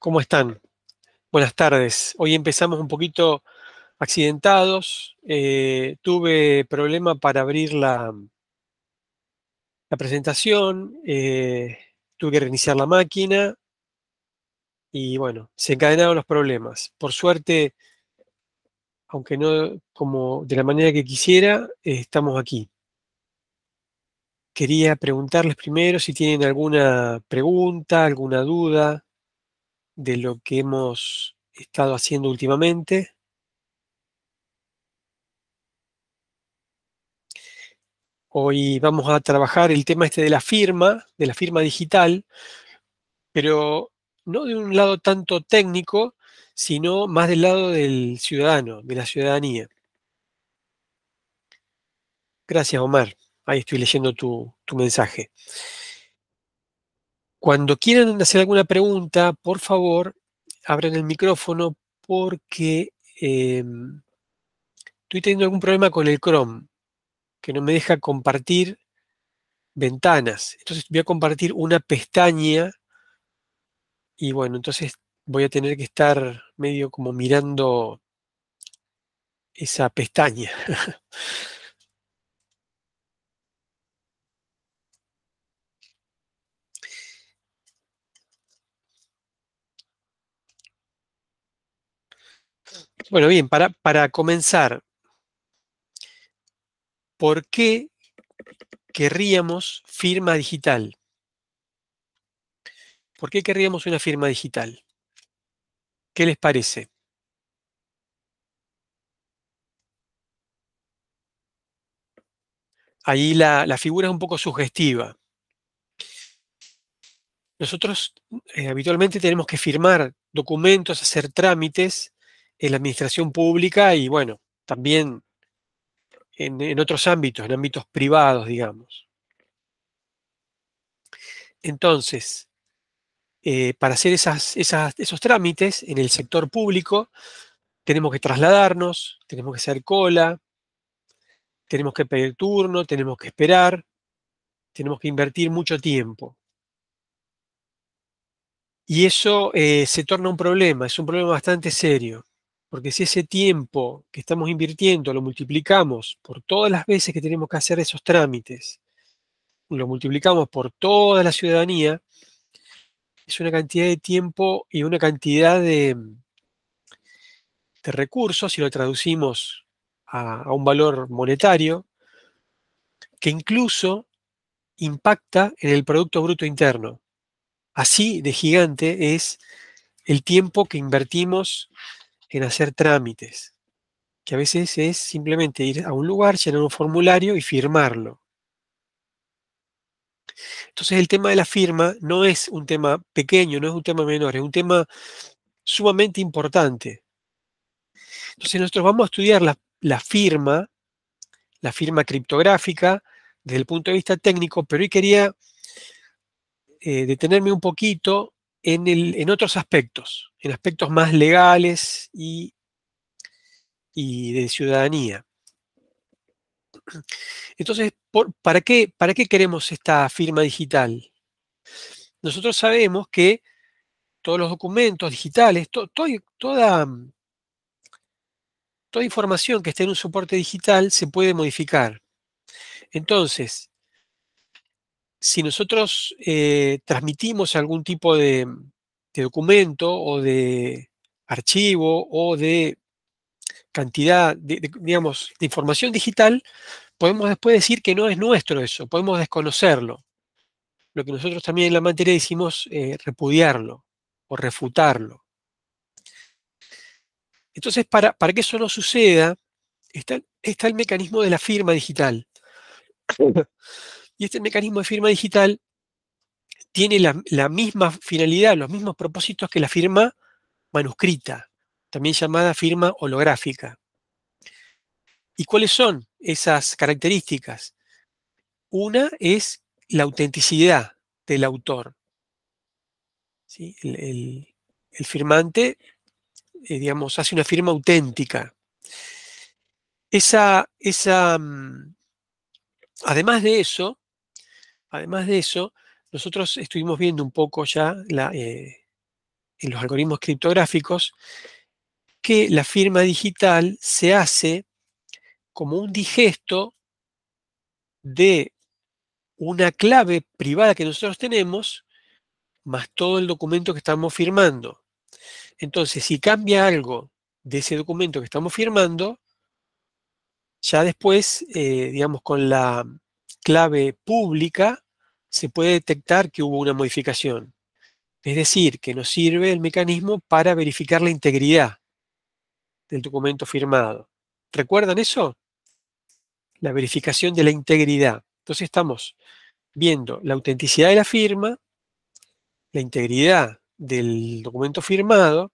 ¿Cómo están? Buenas tardes. Hoy empezamos un poquito accidentados. Tuve problema para abrir la presentación. Tuve que reiniciar la máquina y bueno, se encadenaron los problemas. Por suerte, aunque no como de la manera que quisiera, estamos aquí. Quería preguntarles primero si tienen alguna pregunta, alguna duda de lo que hemos estado haciendo últimamente. Hoy vamos a trabajar el tema este de la firma digital, pero no de un lado tanto técnico, sino más del lado del ciudadano, de la ciudadanía. Gracias, Omar. Ahí estoy leyendo tu mensaje. Cuando quieran hacer alguna pregunta, por favor, abran el micrófono porque estoy teniendo algún problema con el Chrome, que no me deja compartir ventanas. Entonces voy a compartir una pestaña. Y bueno, entonces voy a tener que estar medio como mirando esa pestaña. Bueno, bien, para comenzar, ¿por qué querríamos firma digital? ¿Por qué querríamos una firma digital? ¿Qué les parece? Ahí la figura es un poco sugestiva. Nosotros habitualmente tenemos que firmar documentos, hacer trámites en la administración pública y bueno, también en otros ámbitos, en ámbitos privados, digamos. Entonces, para hacer esos trámites en el sector público, tenemos que trasladarnos, tenemos que hacer cola, tenemos que pedir turno, tenemos que esperar, tenemos que invertir mucho tiempo. Y eso se torna un problema, es un problema bastante serio, porque si ese tiempo que estamos invirtiendo lo multiplicamos por todas las veces que tenemos que hacer esos trámites, lo multiplicamos por toda la ciudadanía, es una cantidad de tiempo y una cantidad de recursos, si lo traducimos a un valor monetario, que incluso impacta en el Producto Bruto Interno. Así de gigante es el tiempo que invertimos en hacer trámites, que a veces es simplemente ir a un lugar, llenar un formulario y firmarlo. Entonces el tema de la firma no es un tema pequeño, no es un tema menor, es un tema sumamente importante. Entonces nosotros vamos a estudiar la firma criptográfica desde el punto de vista técnico, pero hoy quería detenerme un poquito en otros aspectos, en aspectos más legales y de ciudadanía. Entonces, ¿para qué queremos esta firma digital? Nosotros sabemos que todos los documentos digitales, toda información que esté en un soporte digital se puede modificar. Entonces, si nosotros transmitimos algún tipo de documento o de archivo o de cantidad, digamos, de información digital, podemos después decir que no es nuestro eso, podemos desconocerlo. Lo que nosotros también en la materia decimos repudiarlo o refutarlo. Entonces, para que eso no suceda, está el mecanismo de la firma digital. Y este mecanismo de firma digital tiene la misma finalidad, los mismos propósitos que la firma manuscrita, también llamada firma holográfica. ¿Y cuáles son esas características? Una es la autenticidad del autor, ¿sí? El firmante, digamos, hace una firma auténtica. Esa, además de eso, nosotros estuvimos viendo un poco ya en los algoritmos criptográficos, que la firma digital se hace como un digesto de una clave privada que nosotros tenemos, más todo el documento que estamos firmando. Entonces, si cambia algo de ese documento que estamos firmando, ya después, digamos, con la clave pública, se puede detectar que hubo una modificación. Es decir, que nos sirve el mecanismo para verificar la integridad del documento firmado. ¿Recuerdan eso? La verificación de la integridad. Entonces estamos viendo la autenticidad de la firma, la integridad del documento firmado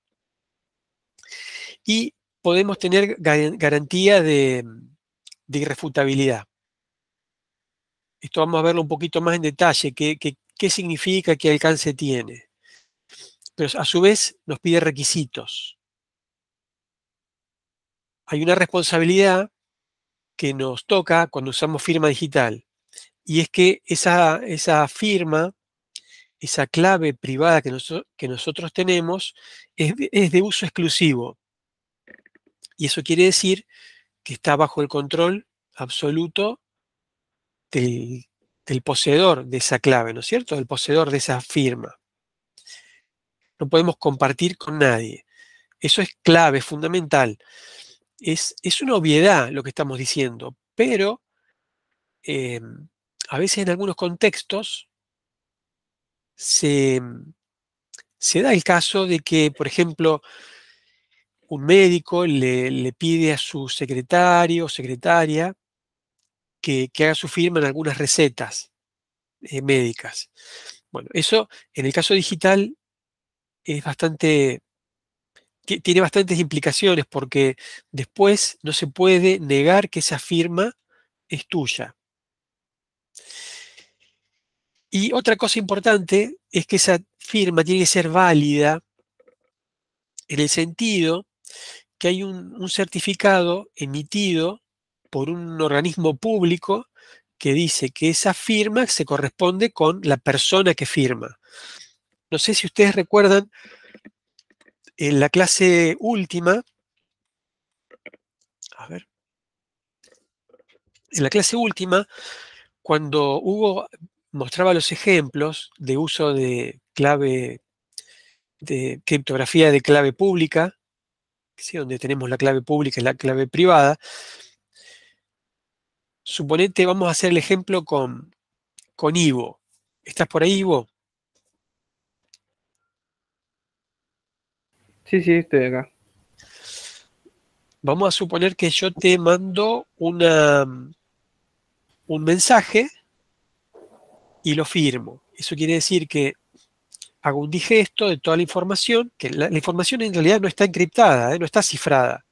y podemos tener garantía de irrefutabilidad. Esto vamos a verlo un poquito más en detalle, qué significa, qué alcance tiene. Pero a su vez nos pide requisitos. Hay una responsabilidad que nos toca cuando usamos firma digital, y es que esa firma, esa clave privada que nosotros tenemos, es de uso exclusivo. Y eso quiere decir que está bajo el control absoluto del, del poseedor de esa clave, ¿no es cierto? Del poseedor de esa firma. No podemos compartir con nadie. Eso es clave, fundamental. Es una obviedad lo que estamos diciendo, pero eh, a veces en algunos contextos se, se da el caso de que, por ejemplo, un médico le pide a su secretario o secretaria que haga su firma en algunas recetas médicas. Bueno, eso en el caso digital es bastante, tiene bastantes implicaciones porque después no se puede negar que esa firma es tuya. Y otra cosa importante es que esa firma tiene que ser válida en el sentido que hay un certificado emitido por un organismo público que dice que esa firma se corresponde con la persona que firma. No sé si ustedes recuerdan en la clase última, a ver, en la clase última, cuando Hugo mostraba los ejemplos de uso de clave, de criptografía de clave pública, ¿sí? Donde tenemos la clave pública y la clave privada, suponete, vamos a hacer el ejemplo con Ivo. ¿Estás por ahí, Ivo? Sí, sí, estoy acá. Vamos a suponer que yo te mando un mensaje y lo firmo. Eso quiere decir que hago un digesto de toda la información, que la información en realidad no está encriptada, no está cifrada.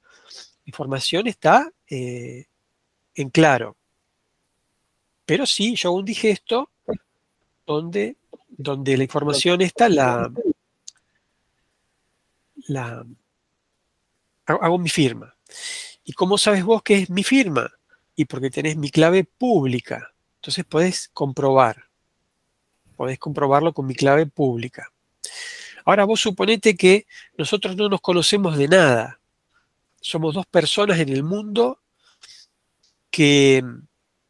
La información está en claro. Pero sí, yo hago un digesto donde, donde la información está, la, hago mi firma. ¿Y cómo sabes vos que es mi firma? Y porque tenés mi clave pública. Entonces podés comprobarlo con mi clave pública. Ahora vos suponete que nosotros no nos conocemos de nada. Somos dos personas en el mundo que,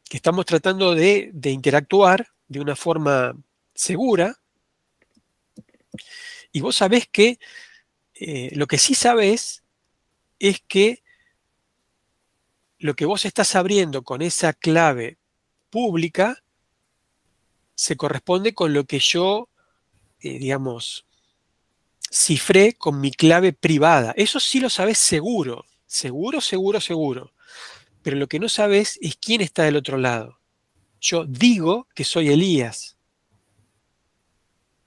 que estamos tratando de interactuar de una forma segura. Y vos sabés que lo que sí sabés es que lo que vos estás abriendo con esa clave pública se corresponde con lo que yo, digamos, cifré con mi clave privada. Eso sí lo sabés seguro, seguro, seguro, seguro. Pero lo que no sabés es quién está del otro lado. Yo digo que soy Elías,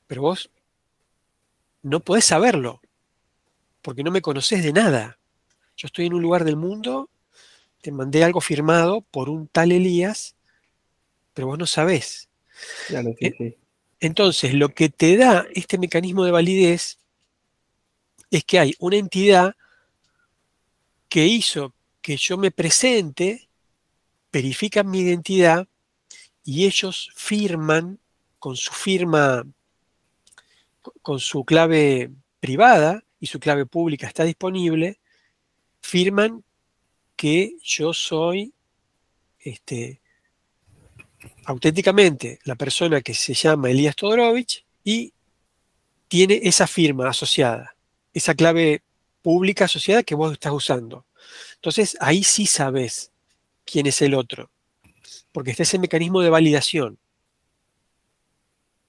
pero vos no podés saberlo, porque no me conocés de nada. Yo estoy en un lugar del mundo, te mandé algo firmado por un tal Elías, pero vos no sabés. Claro, sí, E- sí. Entonces, lo que te da este mecanismo de validez es que hay una entidad que hizo que yo me presente, verifican mi identidad y ellos firman con su firma, con su clave privada y su clave pública está disponible, firman que yo soy auténticamente la persona que se llama Elías Todorovich y tiene esa firma asociada, esa clave pública asociada que vos estás usando. Entonces, ahí sí sabes quién es el otro, porque está ese mecanismo de validación.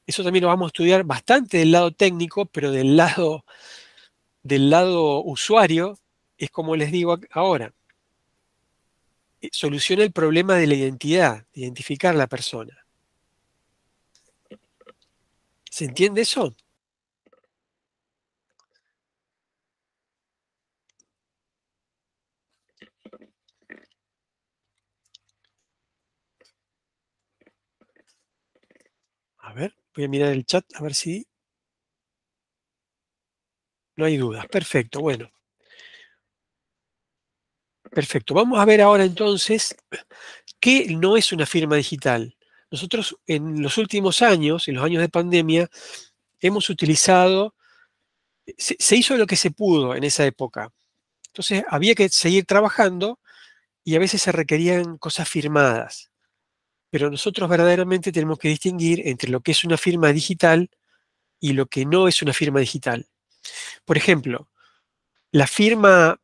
Eso también lo vamos a estudiar bastante del lado técnico, pero del lado usuario, es como les digo ahora, soluciona el problema de la identidad, de identificar la persona. ¿Se entiende eso? A ver, voy a mirar el chat a ver si no hay dudas. Perfecto, bueno. Perfecto. Vamos a ver ahora entonces qué no es una firma digital. Nosotros en los últimos años, en los años de pandemia, hemos utilizado, se hizo lo que se pudo en esa época. Entonces había que seguir trabajando y a veces se requerían cosas firmadas. Pero nosotros verdaderamente tenemos que distinguir entre lo que es una firma digital y lo que no es una firma digital. Por ejemplo, la firma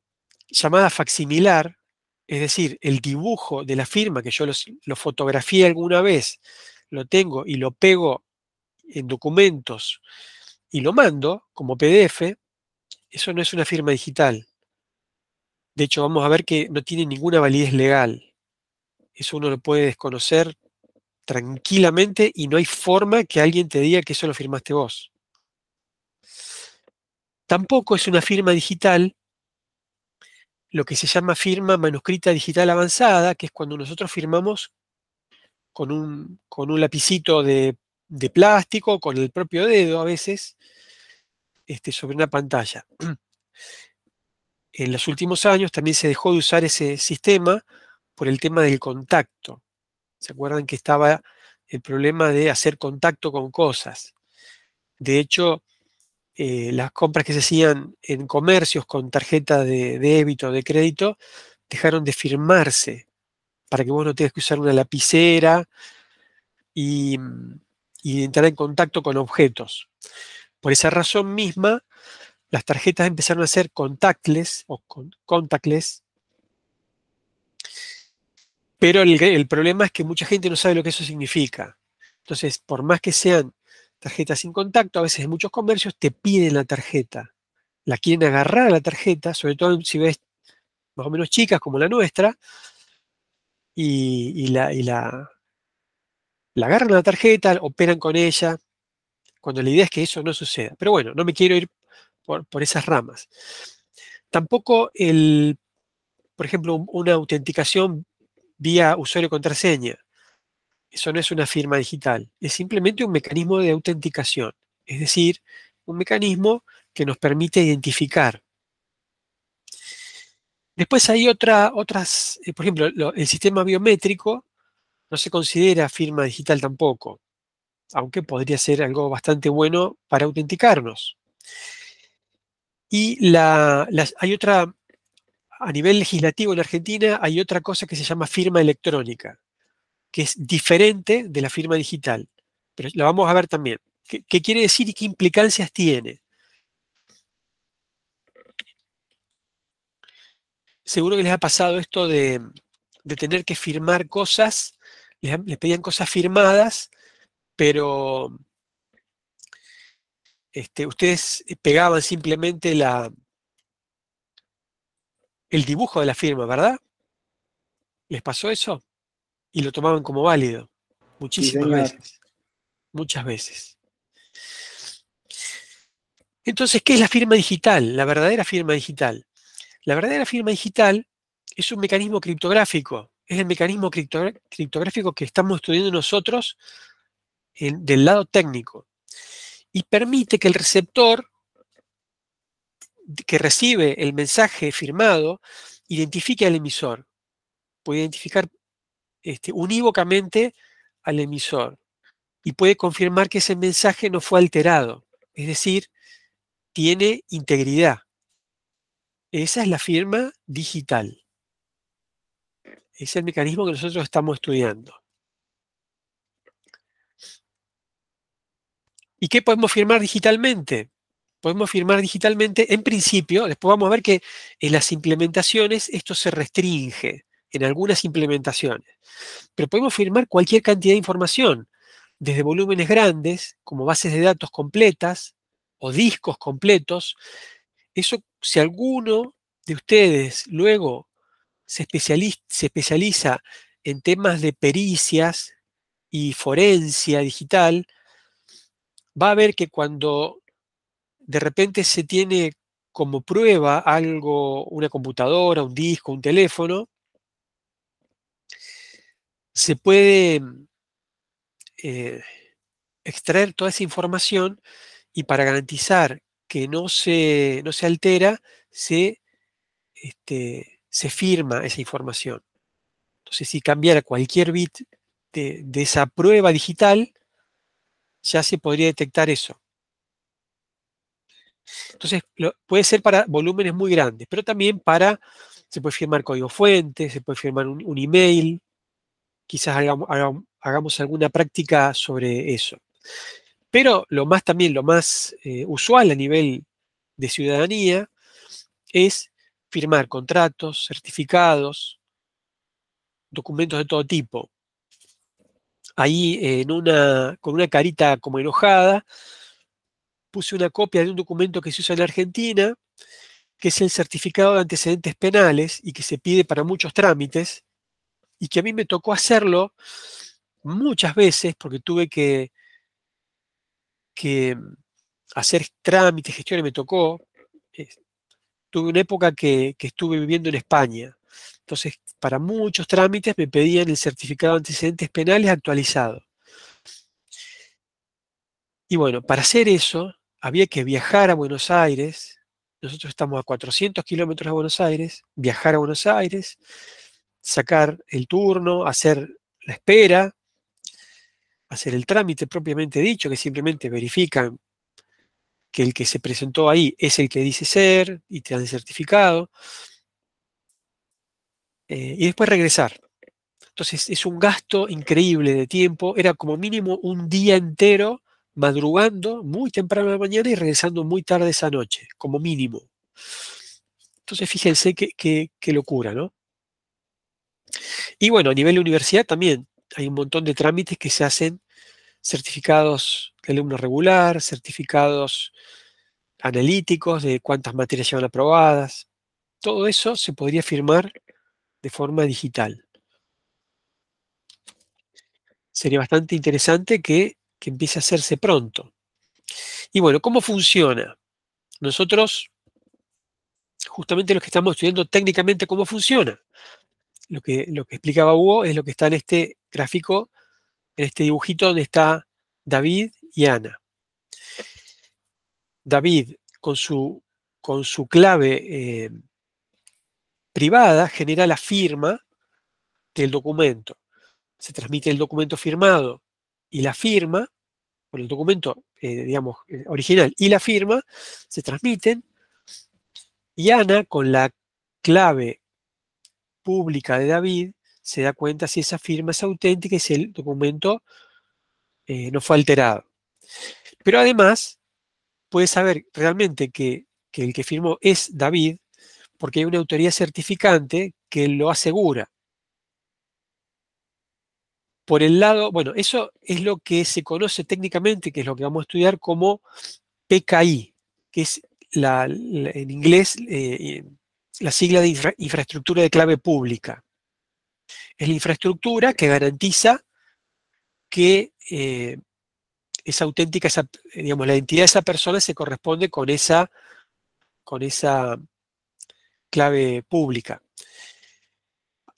llamada facsimilar, es decir, el dibujo de la firma que yo lo fotografié alguna vez, lo tengo y lo pego en documentos y lo mando como PDF, eso no es una firma digital. De hecho, vamos a ver que no tiene ninguna validez legal. Eso uno lo puede desconocer tranquilamente y no hay forma que alguien te diga que eso lo firmaste vos. Tampoco es una firma digital lo que se llama firma manuscrita digital avanzada, que es cuando nosotros firmamos con un lapicito de plástico, con el propio dedo a veces, sobre una pantalla. En los últimos años también se dejó de usar ese sistema por el tema del contacto. ¿Se acuerdan que estaba el problema de hacer contacto con cosas? De hecho, las compras que se hacían en comercios con tarjeta de débito o de crédito dejaron de firmarse para que vos no tengas que usar una lapicera y, y entrar en contacto con objetos. Por esa razón misma, las tarjetas empezaron a ser contactless o contactless, pero el problema es que mucha gente no sabe lo que eso significa. Entonces, por más que sean tarjetas sin contacto, a veces en muchos comercios te piden la tarjeta. La quieren agarrar a la tarjeta, sobre todo si ves más o menos chicas como la nuestra, la agarran a la tarjeta, operan con ella, cuando la idea es que eso no suceda. Pero bueno, no me quiero ir por esas ramas. Tampoco por ejemplo, una autenticación vía usuario-contraseña. Eso no es una firma digital, es simplemente un mecanismo de autenticación, es decir, un mecanismo que nos permite identificar. Después hay otras, por ejemplo, el sistema biométrico no se considera firma digital tampoco, aunque podría ser algo bastante bueno para autenticarnos. Y hay otra, a nivel legislativo en Argentina, hay otra cosa que se llama firma electrónica, que es diferente de la firma digital. Pero la vamos a ver también. ¿Qué quiere decir y qué implicancias tiene? Seguro que les ha pasado esto de tener que firmar cosas, les pedían cosas firmadas, pero ustedes pegaban simplemente el dibujo de la firma, ¿verdad? ¿Les pasó eso? Y lo tomaban como válido. Sí, Muchísimas señor. veces. Muchas veces. Entonces, ¿qué es la firma digital? La verdadera firma digital. La verdadera firma digital es un mecanismo criptográfico. Es el mecanismo criptográfico que estamos estudiando nosotros del lado técnico. Y permite que el receptor que recibe el mensaje firmado identifique al emisor. Puede identificar unívocamente al emisor. Y puede confirmar que ese mensaje no fue alterado. Es decir, tiene integridad. Esa es la firma digital. Es el mecanismo que nosotros estamos estudiando. ¿Y qué podemos firmar digitalmente? Podemos firmar digitalmente, en principio, después vamos a ver que en las implementaciones esto se restringe, en algunas implementaciones. Pero podemos firmar cualquier cantidad de información, desde volúmenes grandes, como bases de datos completas o discos completos. Eso, si alguno de ustedes luego se especializa en temas de pericias y forencia digital, va a ver que cuando de repente se tiene como prueba algo, una computadora, un disco, un teléfono, se puede eh, extraer toda esa información y para garantizar que no se altera, se firma esa información. Entonces, si cambiara cualquier bit de esa prueba digital, ya se podría detectar eso. Entonces, puede ser para volúmenes muy grandes, pero también se puede firmar código fuente, se puede firmar un email, quizás hagamos alguna práctica sobre eso. Pero lo más usual a nivel de ciudadanía es firmar contratos, certificados, documentos de todo tipo. Ahí con una carita como enojada, puse una copia de un documento que se usa en Argentina, que es el certificado de antecedentes penales y que se pide para muchos trámites, y que a mí me tocó hacerlo muchas veces porque tuve que hacer trámites, gestiones, me tocó. eh, Tuve una época que estuve viviendo en España. Entonces, para muchos trámites me pedían el certificado de antecedentes penales actualizado. Y bueno, para hacer eso había que viajar a Buenos Aires. Nosotros estamos a 400 kilómetros de Buenos Aires. Viajar a Buenos Aires, sacar el turno, hacer la espera, hacer el trámite propiamente dicho, que simplemente verifican que el que se presentó ahí es el que dice ser y te dan el certificado, y después regresar. Entonces es un gasto increíble de tiempo, era como mínimo un día entero madrugando muy temprano de la mañana y regresando muy tarde esa noche, como mínimo. Entonces fíjense qué locura, ¿no? Y bueno, a nivel de universidad también hay un montón de trámites que se hacen, certificados de alumno regular, certificados analíticos de cuántas materias llevan aprobadas. Todo eso se podría firmar de forma digital. Sería bastante interesante que empiece a hacerse pronto. Y bueno, ¿cómo funciona? Nosotros, justamente los que estamos estudiando técnicamente cómo funciona, lo que explicaba Hugo es lo que está en este gráfico, en este dibujito donde está David y Ana. David, con su clave privada, genera la firma del documento. Se transmite el documento firmado y la firma, con el documento, digamos, original y la firma, se transmiten, y Ana, con la clave pública de David, se da cuenta si esa firma es auténtica y si el documento no fue alterado. Pero además, puede saber realmente que el que firmó es David porque hay una autoridad certificante que lo asegura. Por el lado, bueno, eso es lo que se conoce técnicamente, que es lo que vamos a estudiar como PKI, que es en inglés la sigla de infraestructura de clave pública. Es la infraestructura que garantiza que es auténtica, digamos, la identidad de esa persona se corresponde con esa clave pública.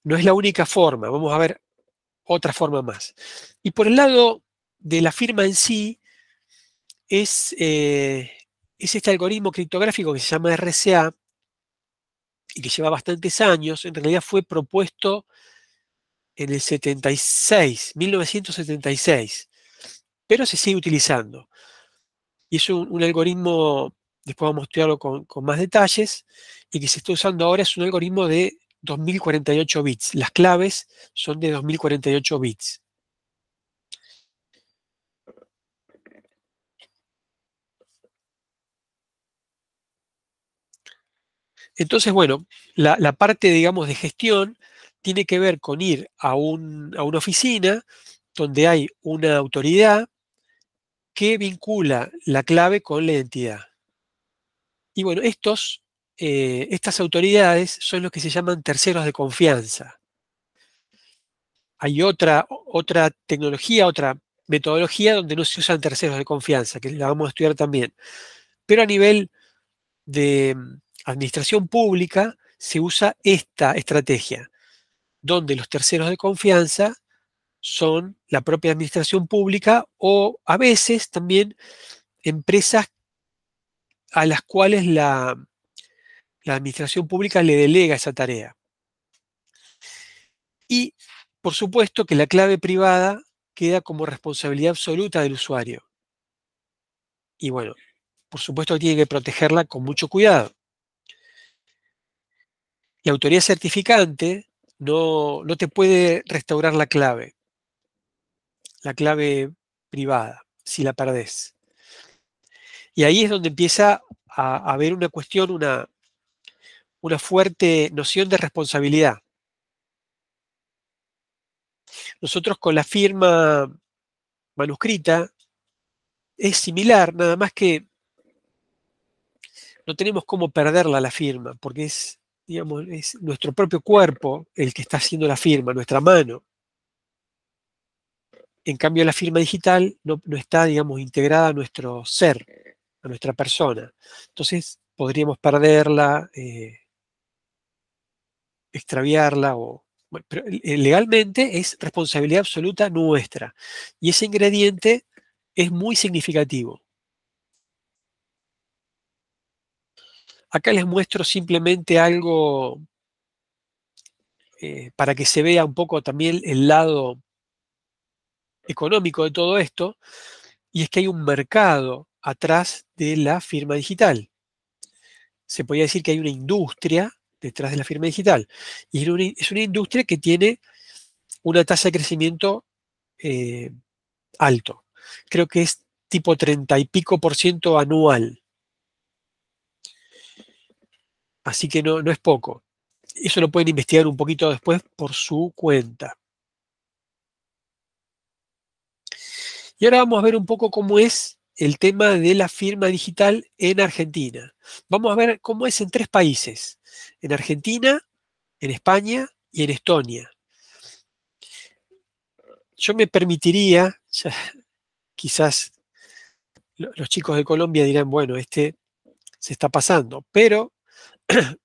No es la única forma, vamos a ver otra forma más. Y por el lado de la firma en sí, es este algoritmo criptográfico que se llama RSA y que lleva bastantes años. En realidad fue propuesto en el 1976, pero se sigue utilizando. Y es un algoritmo después vamos a estudiarlo con más detalles, y que se está usando ahora es un algoritmo de 2048 bits. Las claves son de 2048 bits. Entonces, bueno, la parte, digamos, de gestión tiene que ver con ir a una oficina donde hay una autoridad que vincula la clave con la identidad. Y bueno, estas autoridades son los que se llaman terceros de confianza. Hay otra tecnología, otra metodología donde no se usan terceros de confianza, que la vamos a estudiar también. Pero a nivel de administración pública se usa esta estrategia, donde los terceros de confianza son la propia administración pública o a veces también empresas a las cuales la administración pública le delega esa tarea. Y, por supuesto, que la clave privada queda como responsabilidad absoluta del usuario. Y bueno, por supuesto que tiene que protegerla con mucho cuidado. La autoridad certificante no te puede restaurar la clave privada, si la perdés. Y ahí es donde empieza a haber una cuestión, una fuerte noción de responsabilidad. Nosotros con la firma manuscrita es similar, nada más que no tenemos cómo perderla la firma, porque digamos, es nuestro propio cuerpo el que está haciendo la firma, nuestra mano. En cambio, la firma digital no está, digamos, integrada a nuestro ser, a nuestra persona. Entonces, podríamos perderla, extraviarla, bueno, pero legalmente es responsabilidad absoluta nuestra. Y ese ingrediente es muy significativo. Acá les muestro simplemente algo para que se vea un poco también el lado económico de todo esto, y es que hay un mercado atrás de la firma digital. Se podría decir que hay una industria detrás de la firma digital, y es una industria que tiene una tasa de crecimiento alto. Creo que es tipo 30 y pico por ciento anual. Así que no es poco. Eso lo pueden investigar un poquito después por su cuenta. Y ahora vamos a ver un poco cómo es el tema de la firma digital en Argentina. Vamos a ver cómo es en 3 países: en Argentina, en España y en Estonia. Yo me permitiría, quizás los chicos de Colombia dirán, bueno, este se está pasando, pero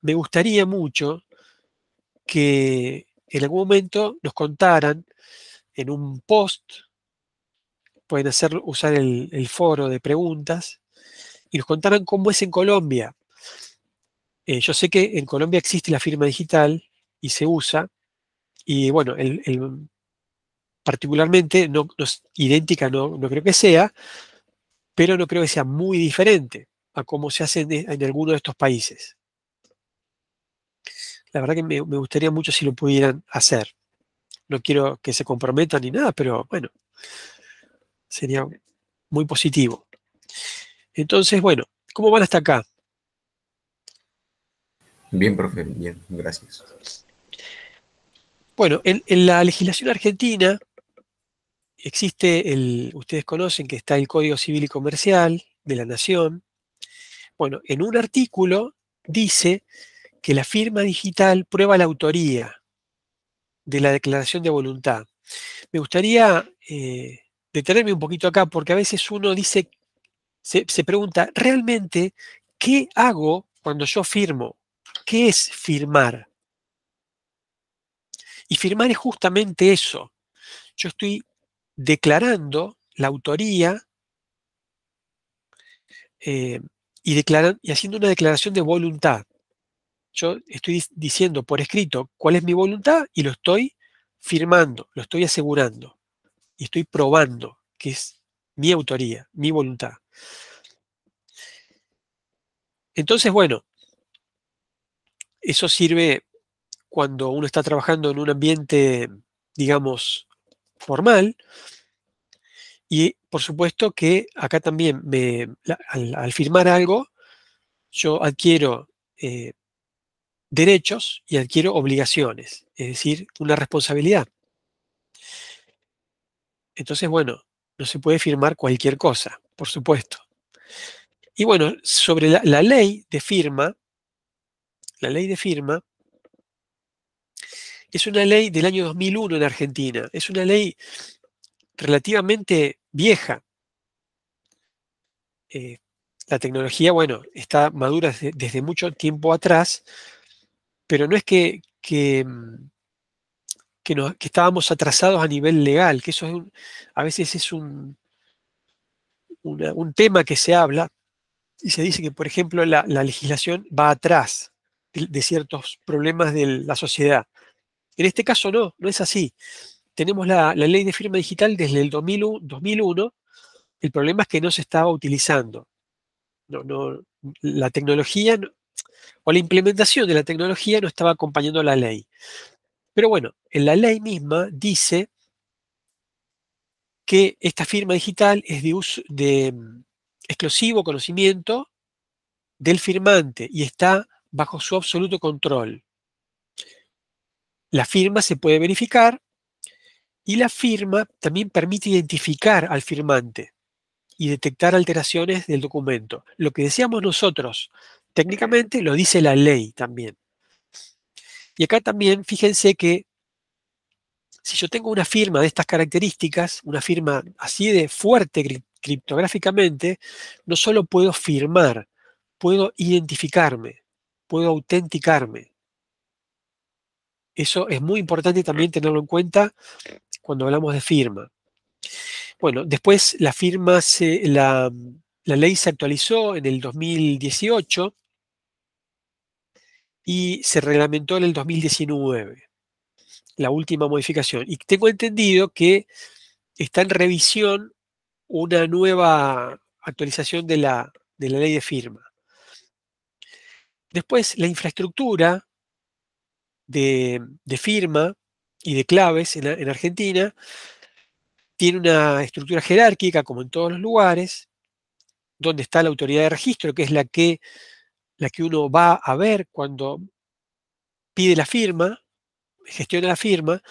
me gustaría mucho que en algún momento nos contaran en un post, pueden usar el foro de preguntas, y nos contaran cómo es en Colombia. Yo sé que en Colombia existe la firma digital y se usa, y bueno, particularmente no es idéntica, no creo que sea, pero no creo que sea muy diferente a cómo se hace en alguno de estos países. La verdad que me gustaría mucho si lo pudieran hacer. No quiero que se comprometan ni nada, pero bueno, sería muy positivo. Entonces, bueno, ¿cómo van hasta acá? Bien, profe, bien, gracias. Bueno, en la legislación argentina existe ustedes conocen que está el Código Civil y Comercial de la Nación. Bueno, en un artículo dice que la firma digital prueba la autoría de la declaración de voluntad. Me gustaría detenerme un poquito acá, porque a veces uno dice, se pregunta, ¿realmente qué hago cuando yo firmo? ¿Qué es firmar? Y firmar es justamente eso. Yo estoy declarando la autoría eh, y haciendo una declaración de voluntad. Yo estoy diciendo por escrito cuál es mi voluntad y lo estoy firmando, lo estoy asegurando y estoy probando que es mi autoría, mi voluntad. Entonces, bueno, eso sirve cuando uno está trabajando en un ambiente, digamos, formal. Y por supuesto que acá también, al firmar algo, yo adquiero derechos y adquiero obligaciones, es decir, una responsabilidad. Entonces, bueno, no se puede firmar cualquier cosa, por supuesto. Y bueno, sobre la ley de firma, la ley de firma es una ley del año 2001 en Argentina. Es una ley relativamente vieja. Eh, la tecnología, bueno, está madura desde mucho tiempo atrás, pero no es que estábamos atrasados a nivel legal, que eso es a veces es un tema que se habla y se dice que, por ejemplo, la legislación va atrás de ciertos problemas de la sociedad. En este caso no es así. Tenemos la ley de firma digital desde el 2001. El problema es que no se estaba utilizando. La tecnología o la implementación de la tecnología no estaba acompañando la ley. Pero bueno, en la ley misma dice que esta firma digital es de uso de exclusivo conocimiento del firmante y está bajo su absoluto control. La firma se puede verificar y la firma también permite identificar al firmante y detectar alteraciones del documento. Lo que decíamos nosotros, técnicamente lo dice la ley también. Y acá también, fíjense que si yo tengo una firma de estas características, una firma así de fuerte criptográficamente, no solo puedo firmar, puedo identificarme, puedo autenticarme. Eso es muy importante también tenerlo en cuenta cuando hablamos de firma. Bueno, después la ley se actualizó en el 2018 y se reglamentó en el 2019, la última modificación. Y tengo entendido que está en revisión una nueva actualización de la ley de firma. Después, la infraestructura de firma y de claves en Argentina tiene una estructura jerárquica, como en todos los lugares, donde está la autoridad de registro, que es la que uno va a ver cuando pide la firma, gestiona la firma,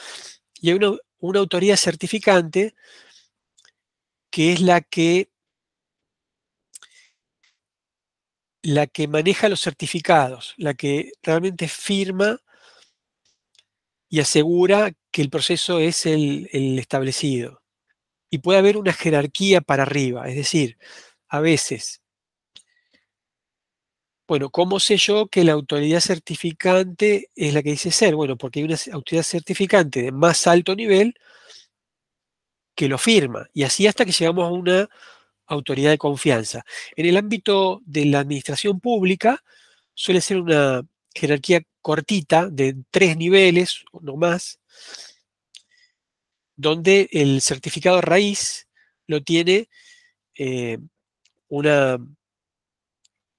y hay una autoridad certificante que es la que maneja los certificados, la que realmente firma y asegura que el proceso es el establecido. Y puede haber una jerarquía para arriba, es decir, a veces, bueno, ¿cómo sé yo que la autoridad certificante es la que dice ser? Bueno, porque hay una autoridad certificante de más alto nivel que lo firma, y así hasta que llegamos a una autoridad de confianza. En el ámbito de la administración pública suele ser una jerarquía cortita de 3 niveles, o no más, donde el certificado raíz lo tiene eh, una,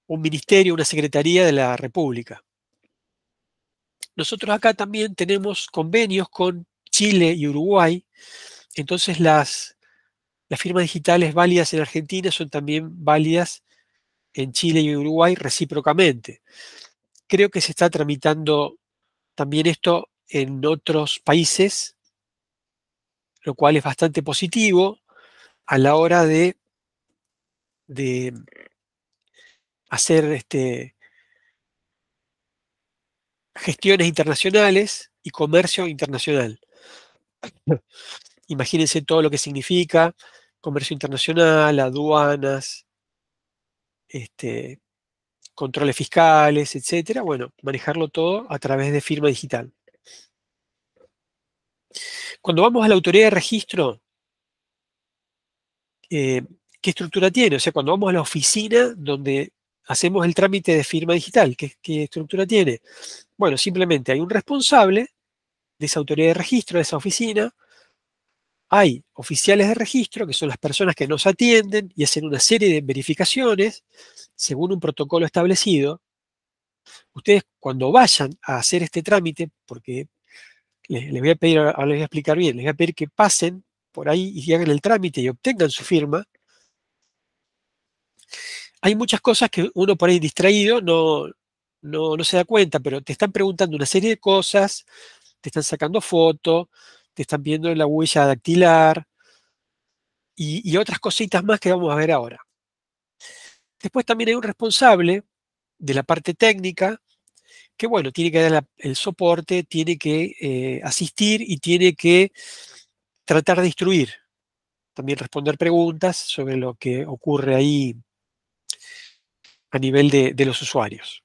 un ministerio, una secretaría de la República. Nosotros acá también tenemos convenios con Chile y Uruguay, entonces las firmas digitales válidas en Argentina son también válidas en Chile y Uruguay recíprocamente. Creo que se está tramitando también esto en otros países, lo cual es bastante positivo a la hora de hacer gestiones internacionales y comercio internacional. Imagínense todo lo que significa comercio internacional, aduanas, controles fiscales, etcétera. Bueno, manejarlo todo a través de firma digital. Cuando vamos a la autoridad de registro, ¿qué estructura tiene? O sea, cuando vamos a la oficina donde hacemos el trámite de firma digital, ¿qué estructura tiene? Bueno, simplemente hay un responsable de esa autoridad de registro, de esa oficina, hay oficiales de registro, que son las personas que nos atienden y hacen una serie de verificaciones según un protocolo establecido. Ustedes cuando vayan a hacer este trámite, porque les voy a pedir, ahora les voy a explicar bien, les voy a pedir que pasen por ahí y hagan el trámite y obtengan su firma. Hay muchas cosas que uno por ahí distraído no se da cuenta, pero te están preguntando una serie de cosas, te están sacando fotos, te están viendo la huella dactilar y otras cositas más que vamos a ver ahora. Después también hay un responsable de la parte técnica que, bueno, tiene que dar el soporte, tiene que asistir y tiene que tratar de instruir. También responder preguntas sobre lo que ocurre ahí a nivel de los usuarios.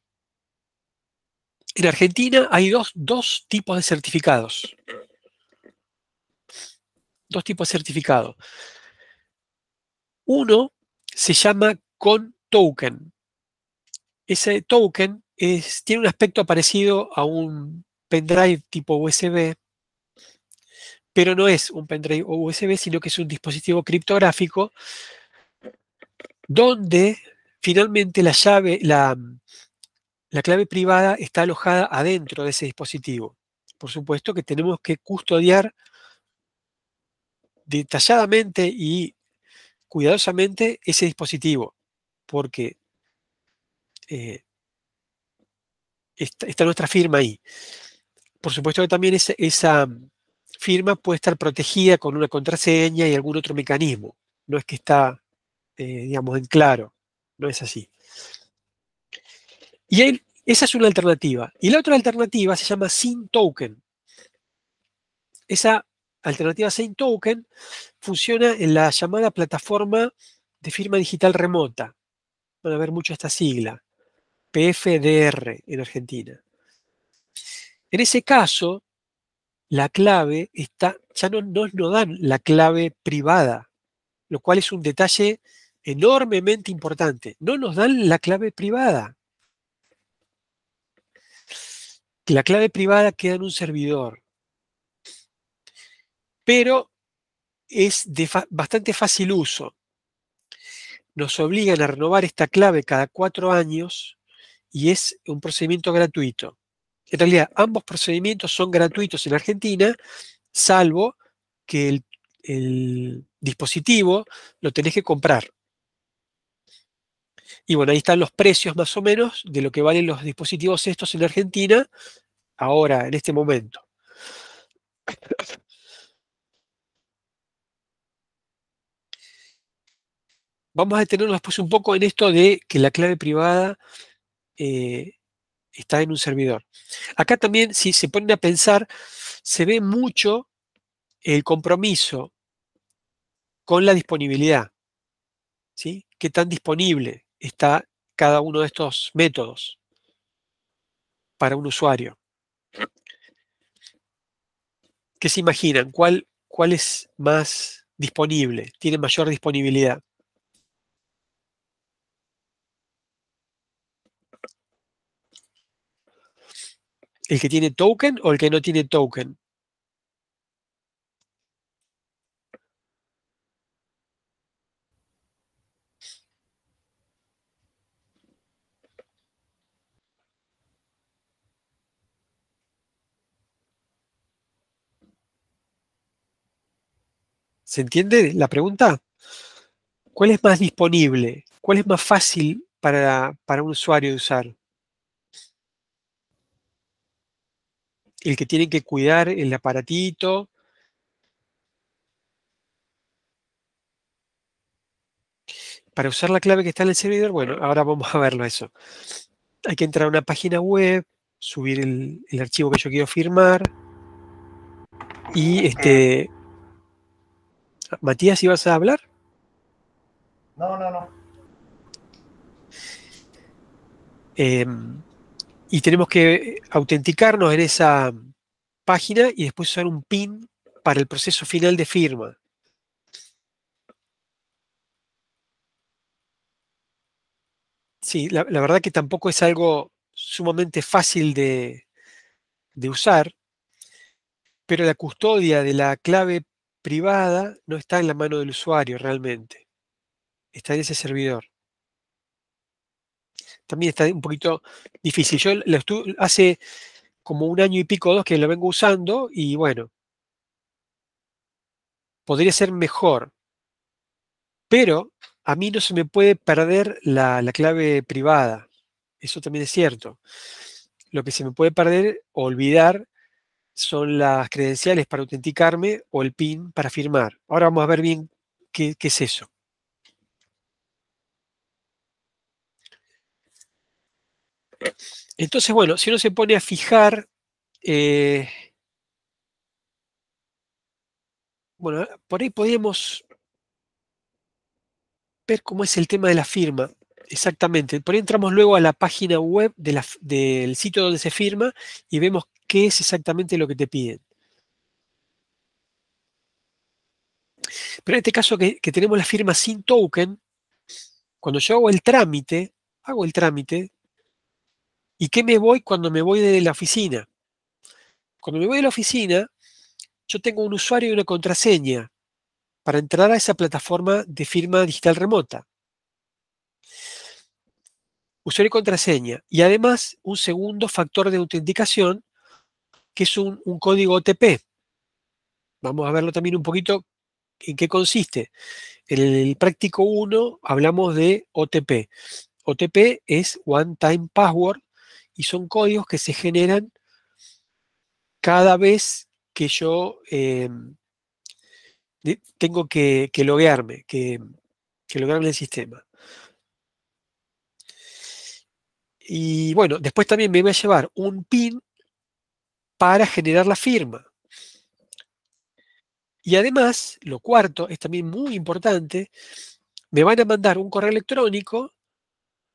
En Argentina hay dos tipos de certificados. Dos tipos de certificado. Uno se llama con token. Ese token tiene un aspecto parecido a un pendrive tipo USB, pero no es un pendrive USB, sino que es un dispositivo criptográfico donde finalmente la clave privada está alojada adentro de ese dispositivo. Por supuesto que tenemos que custodiar detalladamente y cuidadosamente ese dispositivo, porque está nuestra firma ahí. Por supuesto que también esa firma puede estar protegida con una contraseña y algún otro mecanismo. No es que está, digamos, en claro. No es así. Y esa es una alternativa. Y la otra alternativa se llama Sin Token. Esa alternativa Sin Token funciona en la llamada plataforma de firma digital remota. Van a ver mucho esta sigla, PFDR en Argentina. En ese caso, la clave ya no nos dan la clave privada, lo cual es un detalle enormemente importante. No nos dan la clave privada. La clave privada queda en un servidor, pero es de bastante fácil uso. Nos obligan a renovar esta clave cada 4 años y es un procedimiento gratuito. En realidad, ambos procedimientos son gratuitos en Argentina, salvo que el dispositivo lo tenés que comprar. Y bueno, ahí están los precios más o menos de lo que valen los dispositivos estos en Argentina ahora, en este momento. Vamos a detenernos después un poco en esto de que la clave privada está en un servidor. Acá también, si se ponen a pensar, se ve mucho el compromiso con la disponibilidad. ¿Sí? ¿Qué tan disponible está cada uno de estos métodos para un usuario? ¿Qué se imaginan? ¿Cuál es más disponible? ¿Tiene mayor disponibilidad? ¿El que tiene token o el que no tiene token? ¿Se entiende la pregunta? ¿Cuál es más disponible? ¿Cuál es más fácil para un usuario de usar? ¿El que tiene que cuidar el aparatito? Para usar la clave que está en el servidor, bueno, ahora vamos a verlo eso. Hay que entrar a una página web, subir el archivo que yo quiero firmar. Y Matías, ¿ibas a hablar? No. Y tenemos que autenticarnos en esa página y después usar un PIN para el proceso final de firma. Sí, la verdad que tampoco es algo sumamente fácil de usar, pero la custodia de la clave privada no está en la mano del usuario realmente. Está en ese servidor. También está un poquito difícil. Yo hace como 1 año y pico, 2 que lo vengo usando y bueno, podría ser mejor. Pero a mí no se me puede perder la clave privada. Eso también es cierto. Lo que se me puede perder o olvidar son las credenciales para autenticarme o el PIN para firmar. Ahora vamos a ver bien qué es eso. Entonces, bueno, si uno se pone a fijar, bueno, por ahí podríamos ver cómo es el tema de la firma. Exactamente. Por ahí entramos luego a la página web del sitio donde se firma y vemos qué es exactamente lo que te piden. Pero en este caso que tenemos la firma sin token, cuando yo hago el trámite, ¿y qué me voy cuando me voy de la oficina? Cuando me voy de la oficina, yo tengo un usuario y una contraseña para entrar a esa plataforma de firma digital remota. Usuario y contraseña. Y además un segundo factor de autenticación, que es un código OTP. Vamos a verlo también un poquito en qué consiste. En el práctico 1 hablamos de OTP. OTP es One Time Password y son códigos que se generan cada vez que yo tengo que loguearme, que loguearme en el sistema. Y bueno, después también me va a llevar un PIN para generar la firma. Y además, lo cuarto es también muy importante, me van a mandar un correo electrónico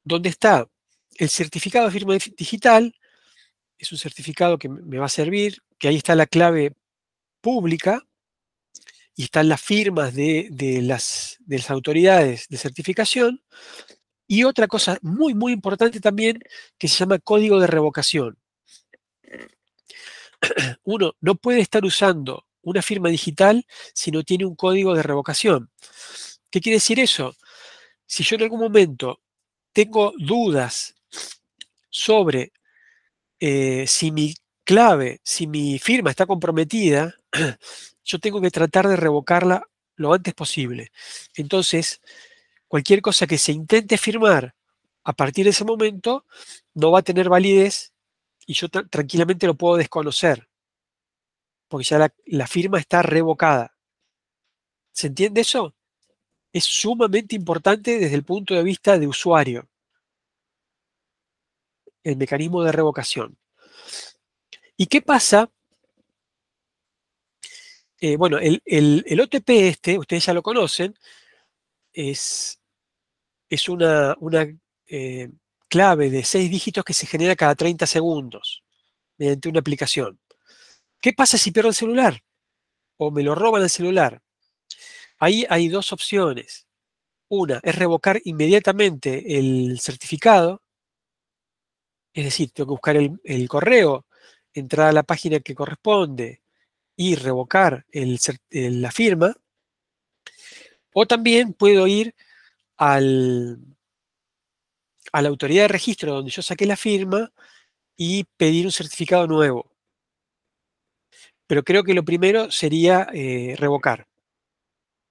donde está el certificado de firma digital, es un certificado que me va a servir, que ahí está la clave pública y están las firmas de las autoridades de certificación. Y otra cosa muy, muy importante también, que se llama código de revocación. Uno no puede estar usando una firma digital si no tiene un código de revocación. ¿Qué quiere decir eso? Si yo en algún momento tengo dudas sobre si mi clave, si mi firma está comprometida, yo tengo que tratar de revocarla lo antes posible. Entonces, cualquier cosa que se intente firmar a partir de ese momento no va a tener validez y yo tranquilamente lo puedo desconocer, porque ya la firma está revocada. ¿Se entiende eso? Es sumamente importante desde el punto de vista de usuario, el mecanismo de revocación. ¿Y qué pasa? Bueno, el OTP ustedes ya lo conocen, es una eh, clave de 6 dígitos que se genera cada 30 segundos mediante una aplicación. ¿Qué pasa si pierdo el celular? O me lo roban el celular. Ahí hay 2 opciones. Una es revocar inmediatamente el certificado, es decir, tengo que buscar el correo, entrar a la página que corresponde y revocar la firma. O también puedo ir a la autoridad de registro donde yo saqué la firma y pedir un certificado nuevo. Pero creo que lo primero sería revocar.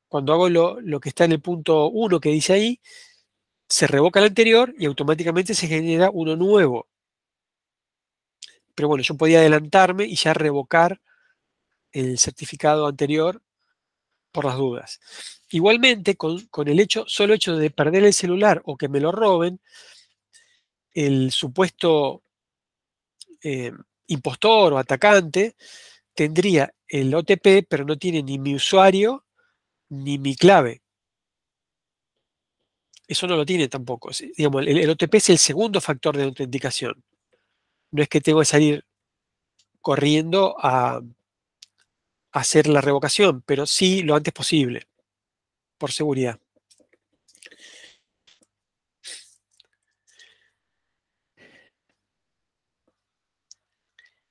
Cuando hago lo que está en el punto 1 que dice ahí, se revoca el anterior y automáticamente se genera uno nuevo. Pero bueno, yo podía adelantarme y ya revocar el certificado anterior por las dudas. Igualmente, con el solo hecho de perder el celular o que me lo roben, el supuesto eh, impostor o atacante tendría el OTP, pero no tiene ni mi usuario ni mi clave. Eso no lo tiene tampoco. Digamos, el OTP es el segundo factor de autenticación. No es que tengo que salir corriendo a hacer la revocación, pero sí lo antes posible, por seguridad.